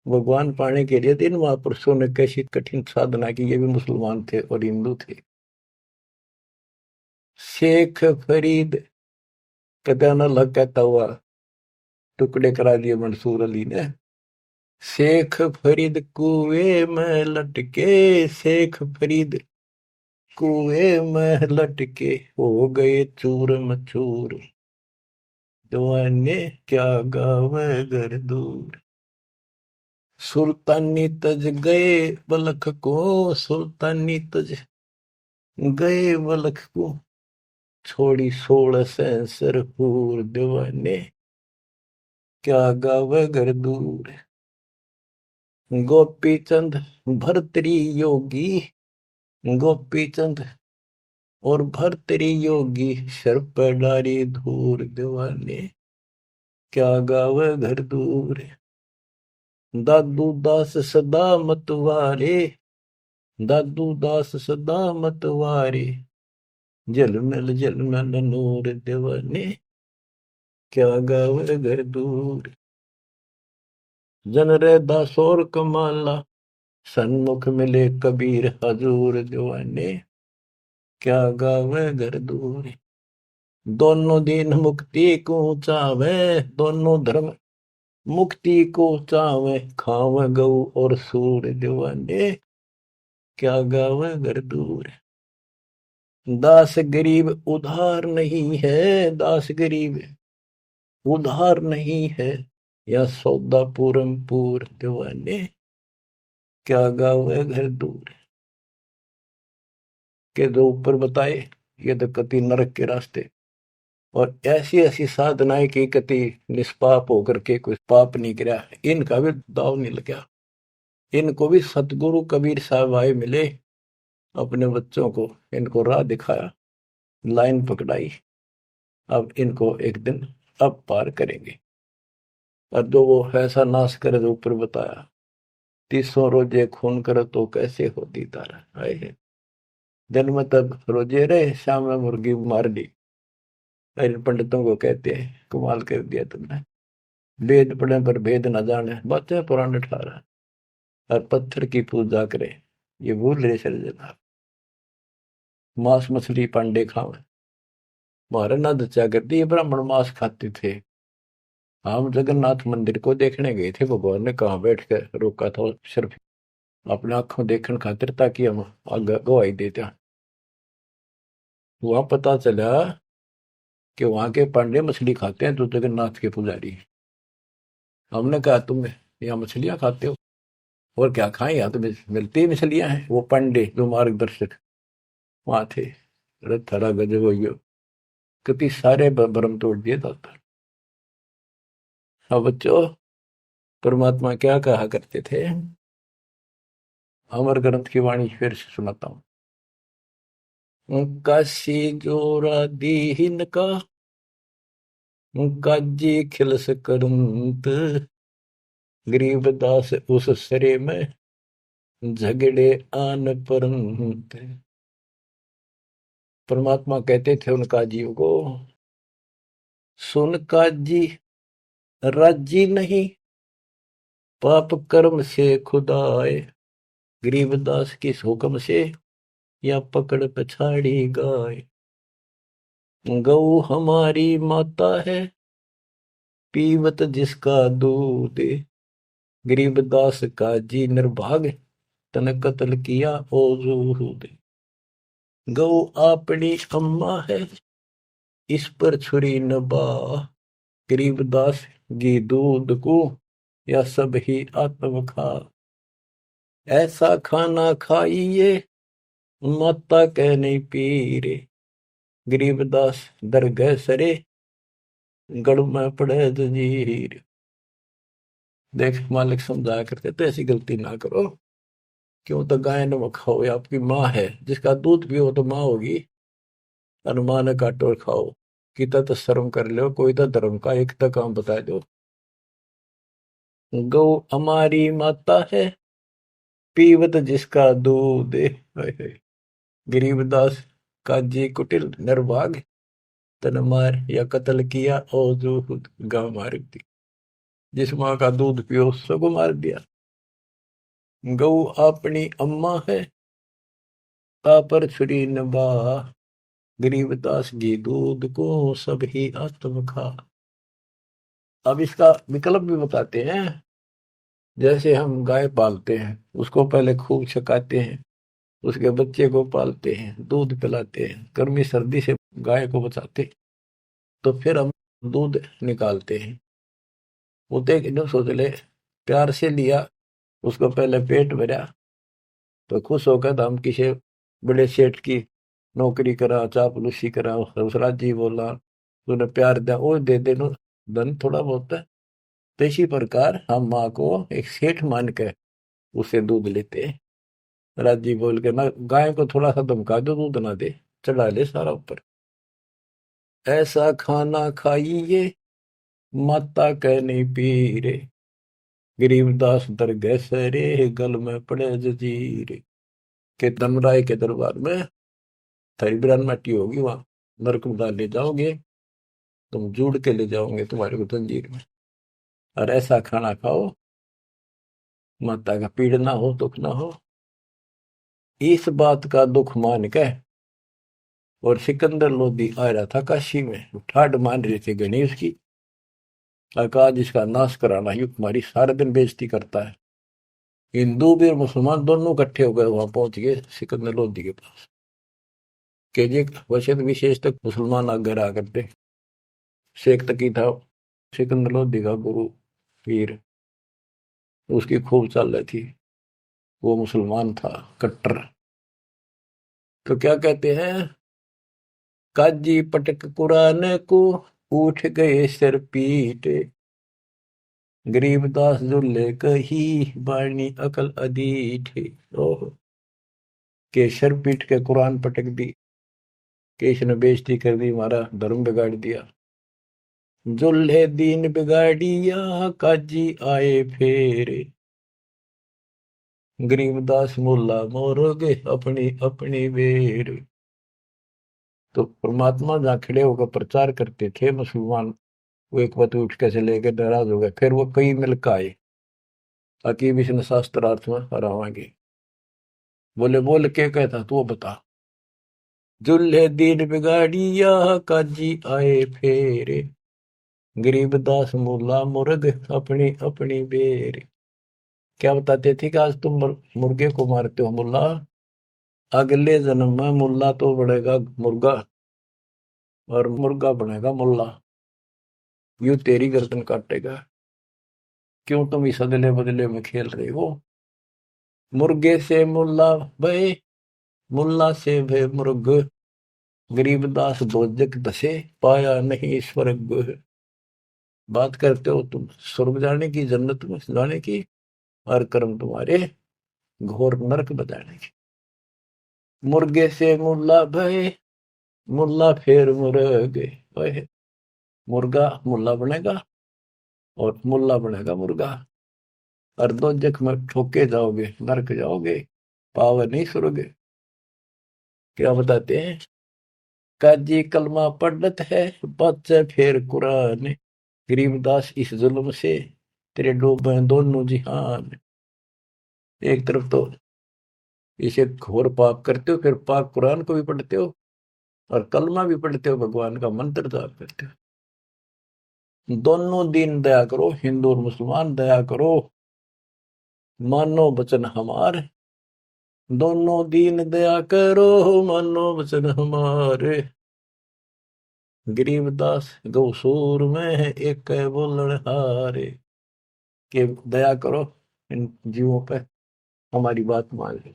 भगवान पाने के लिए इन महापुरुषों ने कैसी कठिन साधना की, ये भी मुसलमान थे और हिंदू थे। शेख फरीद कदा न लग कहता हुआ टुकड़े करा दिए मंसूर अली ने। शेख फरीद कुएं में लटके, शेख फरीद कुएं में लटके, हो गए चूर मचूर, दीवाने क्या गावे घर दूर। सुल्तानी तज गए बलख को, सुल्तानी तज गए बलख को, छोड़ी 16 सेंसर हूर, दीवाने क्या गावे घर दूर। गोपी चंद भरतरी योगी, गोपी चंद और भरतरी योगी, सर पर डारी धूर, दीवाने क्या गावे घर दूर। दादू दास सदा मतवारे, दादू दास सदा मतवारे, जलमल नूर, दीवाने क्या गावे घर दूर। जन रे दासोर कमाला, सन्मुख मिले कबीर हजूर, दीवाने क्या गावे घर दूर। दोनों दिन मुक्ति को चावे, दोनों धर्म मुक्ति को चावे, खावे गऊ और सूर, दीवाने क्या गावे घर दूर। दास गरीब उधार नहीं है, दास गरीब उधार नहीं है, या सौदा पूरम पूर दीवाने, क्या गावे घर दूर। के जो ऊपर बताए ये तो कति नरक के रास्ते, और ऐसी ऐसी साधनाएं की कति निष्पाप होकर के कोई पाप नहीं किया, इनका भी दाव नहीं लगा। इनको भी सतगुरु कबीर साहब आए मिले, अपने बच्चों को इनको राह दिखाया, लाइन पकड़ाई, अब इनको एक दिन अब पार करेंगे। और जो वो ऐसा नाश करे जो ऊपर बताया, 300 रोजे खून करे तो कैसे होती तारा है। दिन में तब रोजे रहे, शाम में मुर्गी मार दी। इन पंडितों को कहते हैं कमाल कर दिया तुमने, वेद पढ़े पर भेद न जाने, बच्चे पुराने ठारा और पत्थर की पूजा करे, ये भूल रहे सर्जना। मांस मछली पांडे खावे, हमारे ना दचा करती, ये ब्राह्मण मांस खाते थे। हम जगन्नाथ मंदिर को देखने गए थे, भगवान ने कहाँ बैठ कर रोका था, सिर्फ अपने आंखों देखने खातिर, ताकि हम आगे गवाही देते। वहां पता चला कि वहां के पांडे मछली खाते हैं, तो जगन्नाथ के पुजारी। हमने कहा तुम यहाँ मछलियां खाते हो, और क्या खाएं, यहाँ तो मिलती ही मछलियां हैं। वो पांडे जो मार्गदर्शक वहां थे, अरे थरा गजब हो गयो, कति सारे भ्रम तोड़ दिए था। अब बच्चों, परमात्मा क्या कहा करते थे, अमर ग्रंथ की वाणी फिर से सुनाता हूँ। काशी जोरा दीन का, काजी खिलस करंत, गरीबदास उस सरे में, झगड़े आन परंत। परमात्मा कहते थे उन काजियों को, सुन काजी राजी नहीं, पाप कर्म से खुदाए, गरीबदास किस हुक्म से, या पकड़ पछाड़ी गाय। गौ हमारी माता है, पीवत जिसका दूध, गरीबदास का जी निर्भाग, तन कत्ल किया ओ जूद। गौ अपनी अम्मा है, इस पर छुरी न बा, गरीबदास घी दूध को, या सब ही आत्म खा। ऐसा खाना खाइए, माता कह नहीं पीरे, गरीबदास दरगह सरे, गढ़ में पड़े जंजीर। देख मालिक समझाया करते तो ऐसी गलती ना करो, क्यों तो गाय न खाओ, या आपकी माँ है, जिसका दूध पियो तो माँ होगी, और माँ ने काटो और खाओ, कितना तो शर्म कर लो, कोई तो धर्म का एक तो काम बता दो। गौ हमारी माता है, पीवत जिसका दूध, गरीबदास काजी कुटिल निर्भाग, तन मार या कत्ल किया और जो गांव मार दी। जिस माँ का दूध पियो उसको मार दिया। गौ अपनी अम्मा है, पर छुरी नबा, गरीबदास घी दूध को, सब ही आत्म खा। अब इसका विकल्प भी बताते हैं। जैसे हम गाय पालते हैं, उसको पहले खूब छकाते हैं, उसके बच्चे को पालते हैं, दूध पिलाते हैं, गर्मी सर्दी से गाय को बचाते, तो फिर हम दूध निकालते हैं। वो तो एकदम सोच ले, प्यार से लिया, उसको पहले पेट भरा, तो खुश होकर तो हम किसी बड़े सेठ की नौकरी करा, चापलूसी करा, उस राजी बोला, तूने प्यार दिया, वो दे दे नो धन थोड़ा बहुत है। तो इसी प्रकार हम माँ को एक सेठ मान के उससे दूध लेते हैं। राजी बोल के ना, गाय को थोड़ा सा धमका दो, दूध ना दे, चढ़ा ले सारा ऊपर। ऐसा खाना खाइए, माता कह नहीं पी रे, गरीबदास दरगह सरे, गल में पड़े जजीर। के धमराय के दरबार में थारी बिरान माटी होगी, वहां नरक में डाल ले जाओगे, तुम जुड़ के ले जाओगे तुम्हारे को जंजीर में। और ऐसा खाना खाओ, माता का पीड़ ना हो, दुख ना हो। इस बात का दुख मान के, और सिकंदर लोधी आ रहा था काशी में, ठाड मान रहे थे गणेश की, अकाज इसका नाश कराना ही तुम्हारी सारे दिन बेइज्जती करता है। हिंदू भी और मुसलमान दोनों इकट्ठे हो गए, वहां पहुंच गए सिकंदर लोधी के पास, के जी वैसे तो विशेष तक मुसलमान आगे रहा करते, शेख तकी था सिकंदर लोधी का गुरु, पीर, उसकी खूब चाल रही थी। वो मुसलमान था कट्टर। तो क्या कहते हैं, काजी पटक कुरान को, उठ गए सिर पीट, गरीबदास जुल्ले कही, बाणी अकल अदीठ। ओह, के सर पीट के कुरान पटक दी, कि इसने बेइज्जती कर दी, हमारा धर्म बिगाड़ दिया। जुल्हे दीन बिगाड़िया, काजी आए फेर, गरीबदास मुल्ला मोरोगे अपनी अपनी बेर। तो परमात्मा जहाँ खड़े होकर प्रचार करते थे मुसलमान, वो एक बात उठ के चले गए, नाराज हो गए। फिर वो कई मिलकर आए, ताकि विष्णु शास्त्रार्थ में हरावांगे। बोले बोल के कहता तू बता। जुल्हे दीन बिगाड़िया, काजी आए फेरे, गरीबदास मुल्ला मुर्ग अपनी अपनी बेर। क्या बताते थे कि आज तुम मुर्गे को मारते हो मुल्ला, अगले जन्म में मुल्ला तो बनेगा मुर्गा, और मुर्गा बनेगा मुल्ला, यूं तेरी गर्दन काटेगा। क्यों तुम इस अदले बदले में खेल रहे हो। मुर्गे से मुल्ला भय, मुल्ला से भय मुर्ग, गरीबदास दोजक दसे, पाया नहीं स्वर्ग। बात करते हो तुम स्वर्ग जाने की, जन्नत में जाने की, और कर्म तुम्हारे घोर नरक बजाने की। मुर्गे से मुल्ला भय, मुल्ला फिर मुर्गे, मुर्गा मुल्ला बनेगा और मुल्ला बनेगा मुर्गा, और दोजक में ठोके जाओगे, नरक जाओगे, पावर नहीं स्वर्ग। क्या बताते हैं, काजी कलमा पढ़त है, बच्चे फिर कुरान, गरीबदास इस जुल्म से तेरे डूबे दोनों जिहान। एक तरफ तो इसे घोर पाप करते हो, फिर पाक कुरान को भी पढ़ते हो, और कलमा भी पढ़ते हो, भगवान का मंत्र जाप करते हो। दोनों दीन दया करो, हिंदू और मुसलमान दया करो, मानो वचन हमारे, दोनों दीन दया करो, मानो वचन हमारे। गरीबदास गौसूर में है एक बोलण हारे, कि दया करो इन जीवों पे, हमारी बात मान लो।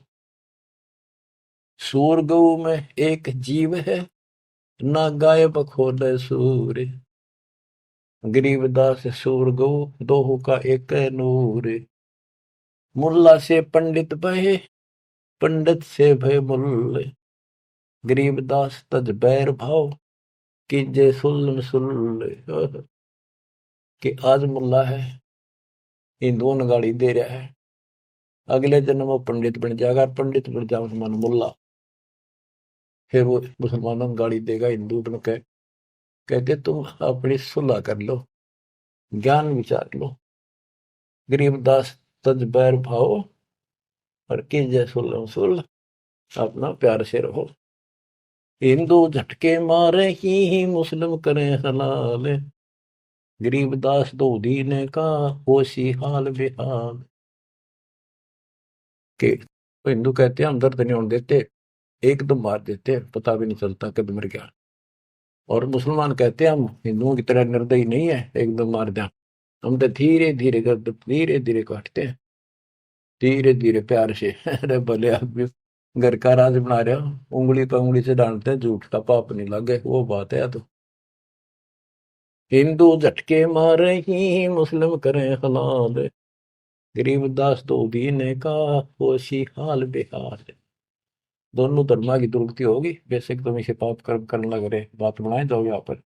सूर गऊ में एक जीव है, ना गाय बखोले सूर, गरीबदास सूर गऊ दोहू का एक नूर। मुल्ला से पंडित भय, पंडित से भय मुल्ले, गरीबदास तज बैर भाव, कीजे सुल्ल सुल्ले। कि आज मुल्ला है, हिंदुओं ने गाड़ी दे रहा है, अगले जन्म वो पंडित बन जाएगा, पंडित बन जाओ मुसलमान मुल्ला, फिर वो मुसलमानों को गाड़ी देगा हिंदू बन के। कहते तुम अपनी सुलह कर लो, ज्ञान विचार लो। गरीबदास तज बैर भाओ, और कीजे सुल्ल सुल्ल, अपना प्यार से रहो। हिंदू झटके मारे ही मुस्लिम करें हलाल, गरीबदास दो दीने का होशी हाल बेहाल। के तो हिंदू कहते हैं हम दर्द नहीं होने देते, एकदम मार देते, पता भी नहीं चलता कब मर गया। और मुसलमान कहते हैं हम हिंदुओं की तरह निर्दयी नहीं है, एकदम मार दिया, हम तो धीरे धीरे गर्द धीरे धीरे काटते हैं, धीरे धीरे प्यार से। अरे भले आदमी घर का राज बना रहे हो, उंगली पर उंगली से डालते हैं, झूठ का पाप नहीं लगे, वो बात है। तो हिंदू झटके मारे ही मुस्लिम करें हलाल, गरीबदास दो दीने का होशी हाल बेहाल। दोनों धर्मा की दुर्गति होगी, बेशक तुम इसे पाप कर्म करने लग रहे, बात बनाए जाओ यहाँ पर।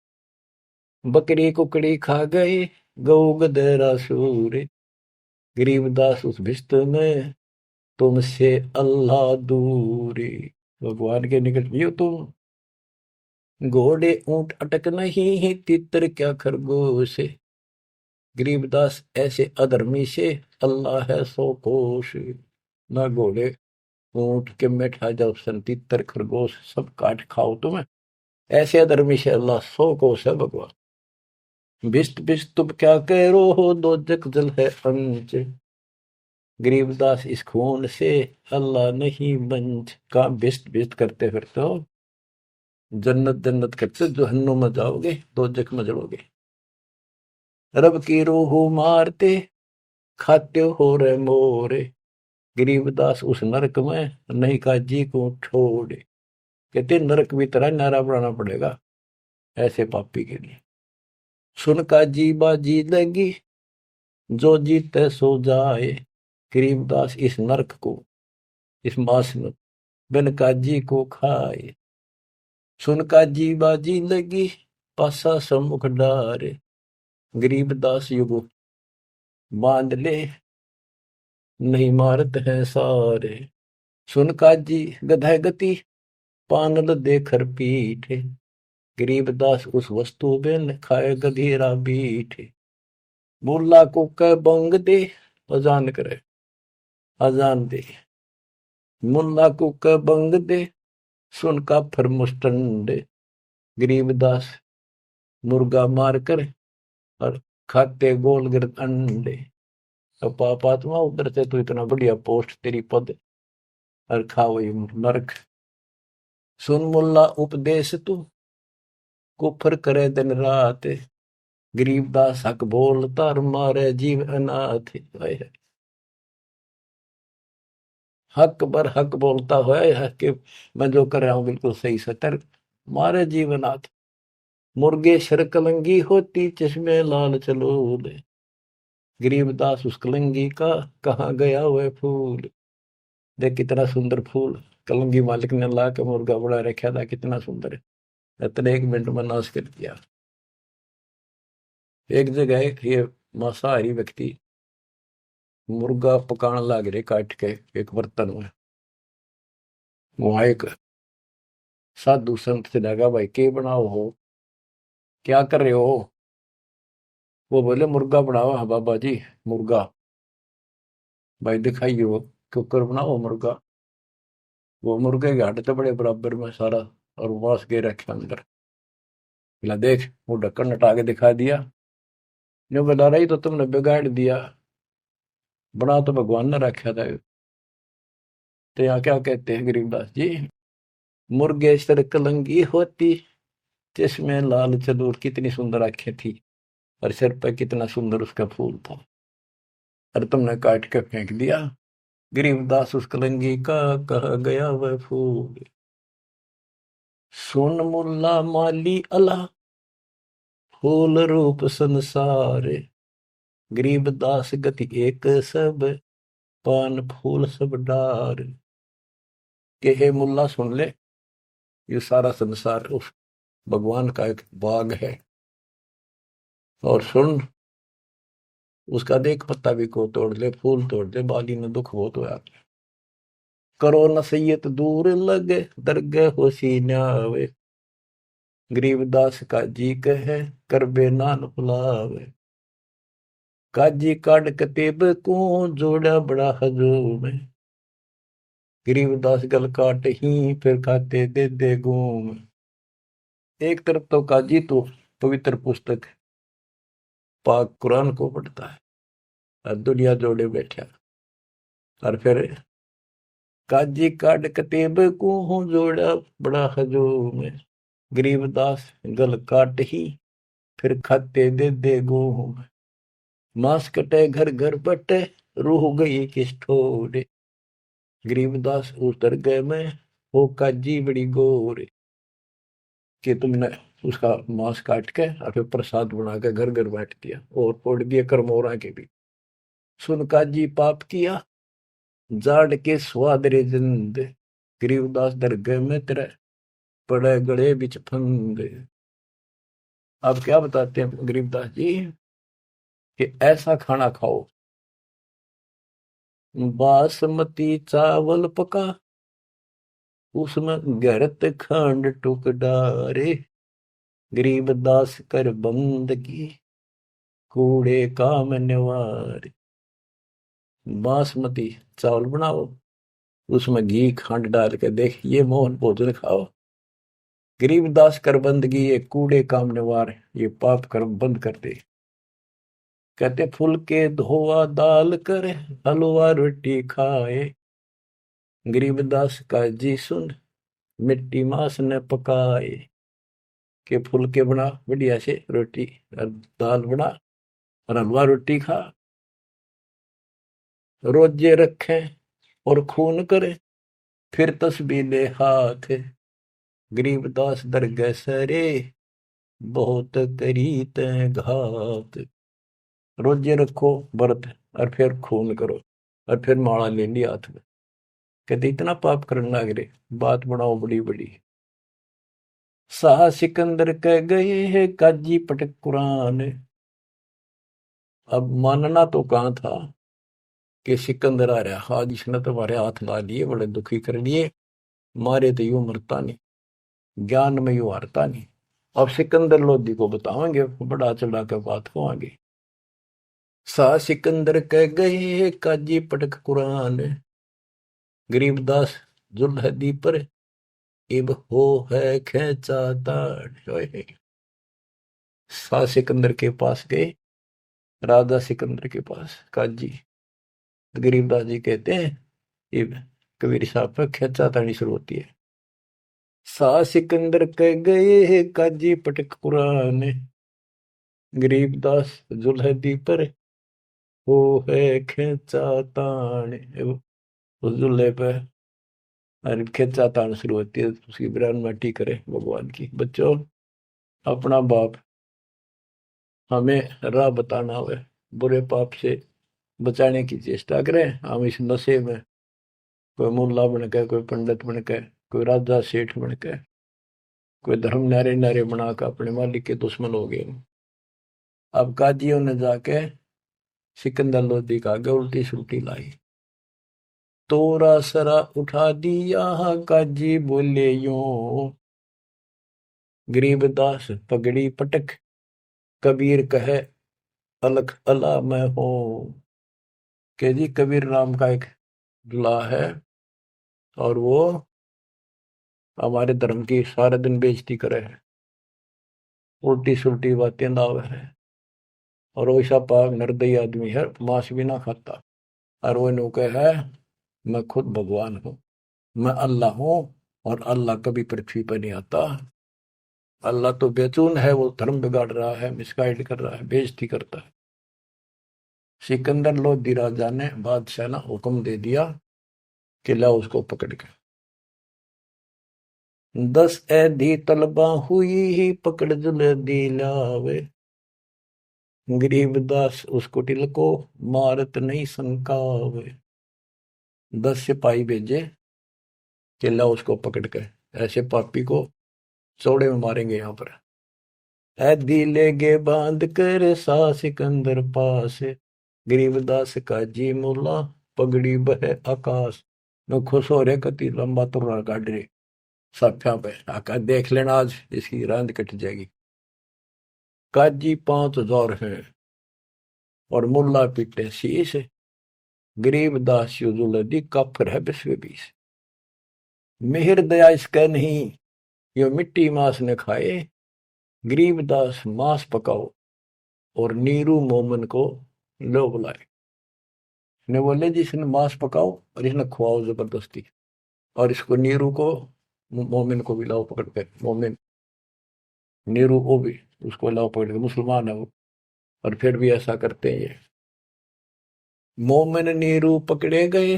बकरी कुकड़ी खा गए, गऊ गधेरा सूर, गरीबदास उस भिस्त में, तुमसे अल्लाह दूरी। भगवान के निकट भी हो तुम, घोड़े ऊंट अटक नहीं, तितर क्या खरगोश, गरीबदास ऐसे अधर्मी से अल्लाह है सौ कोश। ना घोड़े ऊंट के बैठा जाओ, सन तितर खरगोश सब काट खाओ तुम्हें, ऐसे अधर्मी से अल्लाह सौ कोश है भगवान। बिस्त बिस्त तुम क्या कह रो हो, दो जग जल है अंच, गरीबदास इस खून से अल्लाह नहीं बंच। का बिस्त बिस्त करते फिरते हो, जन्नत जन्नत करते जहन्नुम में जाओगे, दो जग में जड़ोगे। रब की रूह मारते खाते हो रे मोरे। गरीबदास उस नरक में नहीं काजी को छोड़े। कहते नरक भी तरह नारा बनाना पड़ेगा ऐसे पापी के लिए। सुन काजी बाजी लगी जो जीते सो जाए। गरीबदास इस नरक को, इस मास में बिन काजी को खाए। सुन काजी बाजी लगी पासा सम्मुख डारे। गरीबदास युगो बांध ले नहीं मारत है सारे। सुन काजी गधा गति पानल देकर पीठे। गरीबदास उस वस्तु बिन खाए गधीरा बीठे। मुल्ला को कह बंग दे अजान करे, अजान दे। मुल्ला को कह बंग दे सुन का फिर मुस्टंडे। गरीबदास मुर्गा मार कर और खाते गोल गिरद अंडे। अब पापात्मा उधर से तो इतना बढ़िया पोस्ट तेरी पद और खा वही नरक। सुन मुल्ला उपदेश तू कुफर करे दिन रात। गरीबदास हक बोलता और मारे जीव अनाथ। हक पर हक बोलता है कि मैं जो कर रहा हूं बिल्कुल सही सतर मारे जीव अनाथ। मुर्गे शर कलंगी होती चश्मे लाल चलो। गरीबदास उस कलंगी का कहाँ गया वह फूल। देख कितना सुंदर फूल कलंगी मालिक ने ला के मुर्गा बड़ा रखा था, कितना सुंदर है। इतने 1 मिनट में नाश कर दिया। एक जगह ये मांसाहारी व्यक्ति मुर्गा पकाने लग रहे काट के एक बर्तन में। वहां एक साधु संत से लगा भाई के बनाओ हो, क्या कर रहे हो। वो बोले मुर्गा बनाओ। हाँ बाबा जी मुर्गा। भाई दिखाइए वो कुकर बनाओ मुर्गा। वो मुर्गे के हड्डी तो बड़े बराबर में सारा और मांस के रखे अंदर। बोला देख वो ढक्कन हटा के दिखा दिया। जो बता रही तो तुमने बिगाड़ दिया, बना तो भगवान ने रखा था। तो यहाँ क्या कहते हैं गरीबदास जी, मुर्गे सर कलंगी होती जिसमें लाल चदूर। कितनी सुंदर आंखें थी और सिर पर कितना सुंदर उसका फूल था और तुमने काट के फेंक दिया। गरीबदास उस कलंगी का कहा गया वह फूल। सुन मुल्ला माली अला फूल रूप संसार। गरीबदास गति एक सब पान फूल सब डार। के हे मुल्ला सुन ले, ये सारा संसार उस भगवान का एक बाग है। और सुन उसका देख पत्ता भी को तोड़ ले, फूल तोड़ दे, बाली में दुख हो तो यार। करो नसीहत दूर लगे दरगह होशी न्यावे। गरीबदास का जी कहे कर बे नान बुलावे। काजी काट कतेब को जोड़ा बड़ा हजूम। गरीबदास गल काट ही फिर खाते दे घूम। एक तरफ तो काजी तो पवित्र पुस्तक पाक कुरान को पढ़ता है और दुनिया जोड़े बैठा। और फिर काजी काट कतेब को जोड़ा बड़ा हजूम। गरीबदास गल काट ही फिर खाते दे घूम। मांस कटे घर घर बटे रूह गई किस ठोरे। गरीबदास उतर गए मैं वो काजी बड़ी गोरे। कि तुमने उसका मांस काट के और फिर प्रसाद बना के घर घर बांट दिया और फोड़ दिए करमोरा के भी। सुन काजी पाप किया जाड़ के स्वाद रे जिंद। गरीबदास दरगह में तेरे पड़े गड़े बिच फंद। अब क्या बताते हैं गरीबदास जी कि ऐसा खाना खाओ, बासमती चावल पका उसमें गरत खंड टुक डारे। गरीबदास कर बंदगी कूड़े काम निवार। बासमती चावल बनाओ उसमें घी खंड डाल के देख ये मोहन भोजन खाओ। गरीबदास कर बंदगी ये कूड़े काम निवार, ये पाप कर्म बंद कर दे। कहते फुल के धोआ दाल कर हलवा रोटी खाए। गरीबदास का जी सुन मिट्टी मास ने पकाए। के फुल के बना बढ़िया से रोटी और दाल बना और हलवा रोटी खा, रोजे रखे और खून करे, फिर तस्बीह ले हाथ, गरीबदास दरगह सरे, बहुत करी तै घात। रोजे रखो व्रत और फिर खून करो और फिर माला ले लिया हाथ में। कहते इतना पाप करने लग रहे, बात बनाओ बड़ी बड़ी। शाह सिकंदर कह गए है काजी पटक कुरान। अब मानना तो कहाँ था कि सिकंदर आ रहा, हाँ जिसने तुम्हारे हाथ ला लिए बड़े दुखी कर लिए, मारे तो यूं मरता नहीं, ज्ञान में यूं हारता नहीं। अब सिकंदर लोधी को बताओगे, बड़ा चढ़ा कर बात को आगे। शाह सिकंदर कह गए है काजी पटक कुरान, गरीबदास जुल्हदी पर इब हो है खेचा ताड़। शाह सिकंदर के पास गए, राजा सिकंदर के पास काजी। गरीबदास जी कहते हैं इब कबीर साहब पर खेचा ताड़ी शुरू होती है। शाह सिकंदर कह गए है काजी पटक कुरान, गरीबदास जुल्हदी पर हो है खेचा ताड़। उस जुल्हे पर और खेचा तान शुरू होती है, उसकी बिरान माटी करे भगवान की। बच्चों, अपना बाप हमें राह बताना हो, बुरे पाप से बचाने की चेष्टा करें। हम इस नशे में कोई मुल्ला बन के, कोई पंडित बन के, कोई राजा सेठ बन के, कोई धर्म नारे नारे बना कर अपने मालिक के दुश्मन हो गए। अब काजियों ने जाके सिकंदर लोधी का आगे उल्टी सुल्टी लाई। तोरा सरा उठा दिया काजी बोले यूं, गरीबदास पगड़ी पटक, कबीर कहे अलख अला मैं हूं। के जी कबीर नाम का एक दुल्हा है और वो हमारे धर्म की सारे दिन बेइज्जती करे है, उल्टी सुल्टी बातें लावे है, और वैसा पाक निर्दयी आदमी है, मांस भी ना खाता। और वो नौके है मैं खुद भगवान हूँ, मैं अल्लाह हूँ, और अल्लाह कभी पृथ्वी पर नहीं आता। अल्लाह तो बेचून है, वो धर्म बिगाड़ रहा है, मिसगाइड कर रहा है, बेइज्जती करता है। सिकंदर लोधी राजा ने बादशाह ने हुक्म दे दिया कि लाओ उसको पकड़ के। 10 ऐधी तलबा हुई ही पकड़ जुल्हदी लावे, गरीबदास उस कुटिल को मारत नहीं संकावे। 10 सिपाही भेजे कि लाओ उसको पकड़ के, ऐसे पापी को चौड़े में मारेंगे यहाँ पर। ऐदी ले गे बांध कर सा सिकंदर पास, गरीबदास का जी मुल्ला पगड़ी बह आकाश। न खुश हो रहे कति लंबा तुर्रा काट रहे साफिया पे, आका देख लेना आज इसकी रांद कट जाएगी। काजी 5000 है और मुल्ला पीटे शीश, गरीबदास युजुलदी काफर है 20 मेहर दया इसका नहीं, यो मिट्टी मांस न खाए, गरीबदास मांस पकाओ और नीरू मोमन को लो बुलाए। ने बोले जी इसने मांस पकाओ और इसने खुआओ जबरदस्ती, और इसको नीरू को मोमिन को भी लाओ पकड़ के। मोमिन नीरू वो भी उसको लाओ पकड़ के, मुसलमान है वो, और फिर भी ऐसा करते हैं ये। मोमिन नीरू पकड़े गए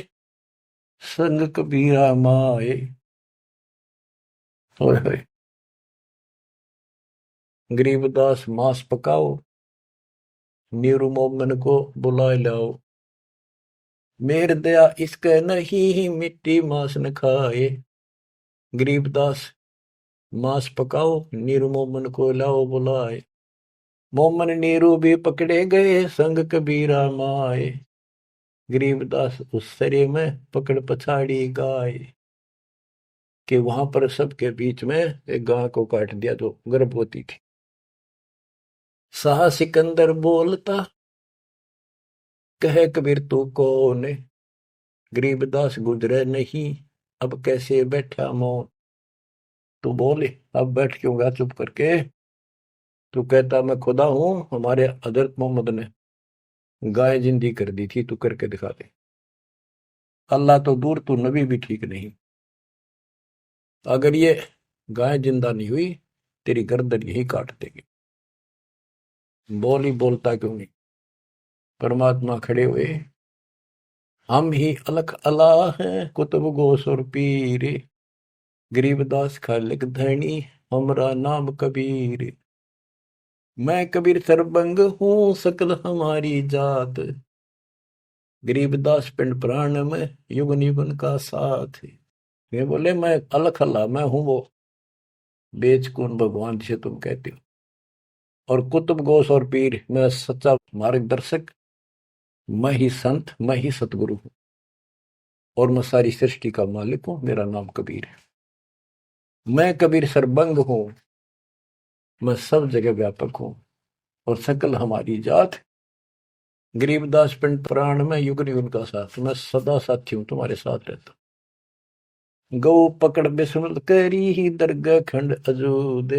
संग कबीरा माए। होए होए, गरीबदास मांस पकाओ, नीरू मोमिन को बुलाए लाओ। मेर दया इसके नहीं मिट्टी मांस न खाए, गरीबदास मांस पकाओ नीरू मोमन को लाओ बुलाए। मोमन नीरू भी पकड़े गए संग कबीरा माए, गरीबदास उस सरे में पकड़ पछाड़ी गाय। कि वहां पर सबके बीच में एक गाय को काट दिया जो गर्भवती थी। शाह सिकंदर बोलता कहे कबीर तू कौन, गरीबदास गुजरे नहीं अब कैसे बैठा मौन। तू बोले अब बैठ क्यों गया चुप करके, तू कहता मैं खुदा हूं, हमारे हजरत मोहम्मद ने गाय जिंदी कर दी थी, तू करके दिखा दे। अल्लाह तो दूर, तू नबी भी ठीक नहीं। अगर ये गाय जिंदा नहीं हुई तेरी गर्दन यही काट देगी। बोल ही बोलता क्यों नहीं। परमात्मा खड़े हुए, हम ही अलख अला हैं कुतुब गोस और पीर, गरीबदास खालिक धनी हमरा नाम कबीर। मैं कबीर सरबंग हूँ सकल हमारी जात, गरीबदास पिंड प्राण में युगन युगन का साथ। ये बोले मैं अलख अल्लाह, मैं हूं वो बेच कौन भगवान जिसे तुम कहते हो, और कुतुब गोस और पीर मैं सच्चा मार्गदर्शक, मैं ही संत, मैं ही सतगुरु हूं, और मैं सारी सृष्टि का मालिक हूं, मेरा नाम कबीर है। मैं कबीर सरबंग हूं, मैं सब जगह व्यापक हूं, और सकल हमारी जात, गरीबदास पिंड प्राण में युग युग का साथ, मैं सदा साथी हूं, तुम्हारे साथ रहता। गौ पकड़ बिस्मल करी ही दरगाह खंड अजूद,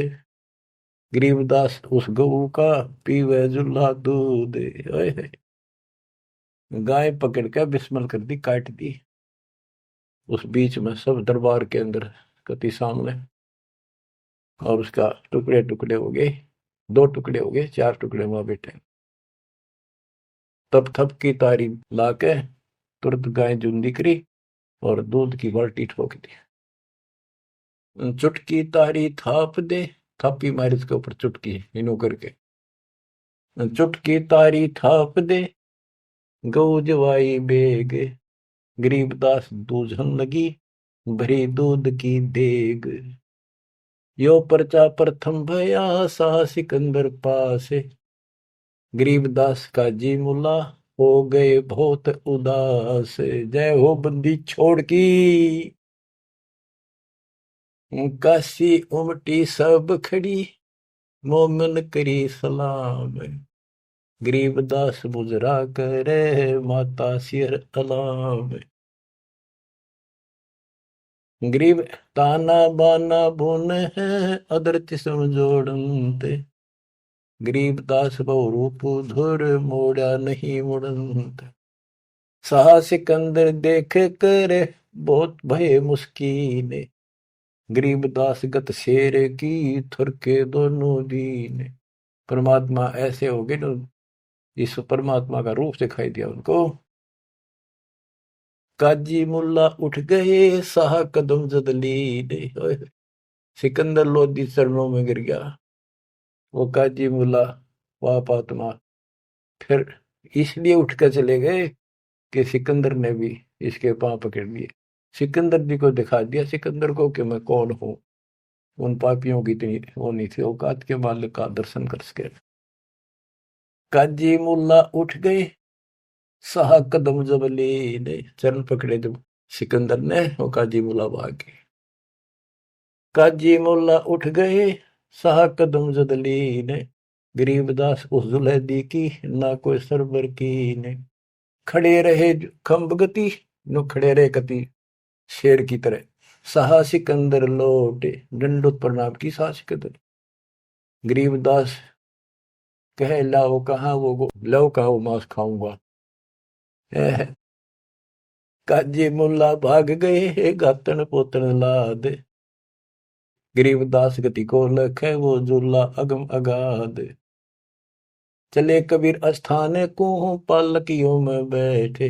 गरीबदास उस गऊ का पीवे जुल्ला दूध। गाय पकड़ के बिस्मल कर दी, काट दी, उस बीच में सब दरबार के अंदर कति सामने, और उसका टुकड़े टुकड़े हो गए, 2 टुकड़े हो गए, 4 टुकड़े वहां बैठे। तब थप की तारी लाके तुरंत गाय जूंदी करी और दूध की बाल्टी ठोक दी। चुटकी तारी थाप दे, थापी मारी उसके ऊपर चुटकी इनो करके, चुटकी तारी थाप दे गऊ जवाई बेग, गरीबदास दूझन लगी भरी दूध की देग। यो पर्चा प्रथम भया साह सिकंदर पास, गरीबदास का जी मुला हो गए बहुत उदास। जय हो बंदी छोड़ की, काशी उमटी सब खड़ी, मोमन करी सलाम, गरीबदास मुजरा करे माता सिर अलाम। गरीब ताना बाना बुन है अदरच सुन जोड़ते, गरीबदास बहु रूप धुर मोड़ा नहीं मुड़ंत। साहा सिकंदर देख कर बहुत भय मुस्कीन, गरीबदास गत शेर की थुर के दोनों दीन। परमात्मा ऐसे हो गए तो इस परमात्मा का रूप दिखाई दिया उनको। काजी मुल्ला उठ गए साहा कदम जदली, सिकंदर लोधी चरणों में गिर गया। वो काजी मुल्ला वाप आत्मा फिर इसलिए उठ कर चले गए कि सिकंदर ने भी इसके पांव पकड़ लिए, सिकंदर जी को दिखा दिया सिकंदर को कि मैं कौन हूं। उन पापियों की इतनी वो नहीं थी औकात के मालिक का दर्शन कर सके। काजी मुल्ला उठ गए साहा कदम जबली ने, चरण पकड़े जब सिकंदर ने, वो काजी मुल्ला भाग गए। काजी मुल्ला उठ गए साहा कदम जदली ने, गरीबदास उस जुलहदी की ना कोई सरबर की ने। खड़े रहे खम्ब गति, नो खड़े रहे कति शेर की तरह। साहा सिकंदर लौटे दंडोत प्रणाम की, साहा सिकंदर। गरीबदास कहे लाओ कहाँ वो, लाओ कहाँ वो मांस खाऊंगा। काजी मुल्ला भाग गए गातन पोतन लाद, गरीबदास गति को लखे वो जुल्ला अगम अगाध। चले कबीर अस्थान को पालकियों में बैठे,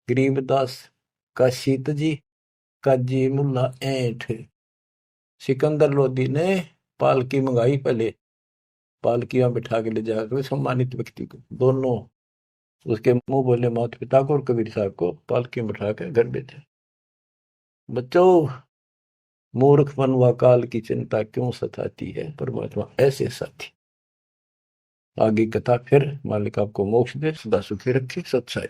गरीबदास का शीत जी काजी मुल्ला ऐठ। सिकंदर लोधी ने पालकी मंगाई, पहले पालकियां बिठा के ले जाकर सम्मानित व्यक्ति को, दोनों उसके मुंह बोले माता पिता को और कबीर साहब को पालकी में बिठा कर घर भेजे। बच्चों, मूर्ख मन व काल की चिंता क्यों सताती है, परमात्मा ऐसे साथी। आगे कथा फिर, मालिक आपको मोक्ष दे, सदा सुखी रखे, सत्साई।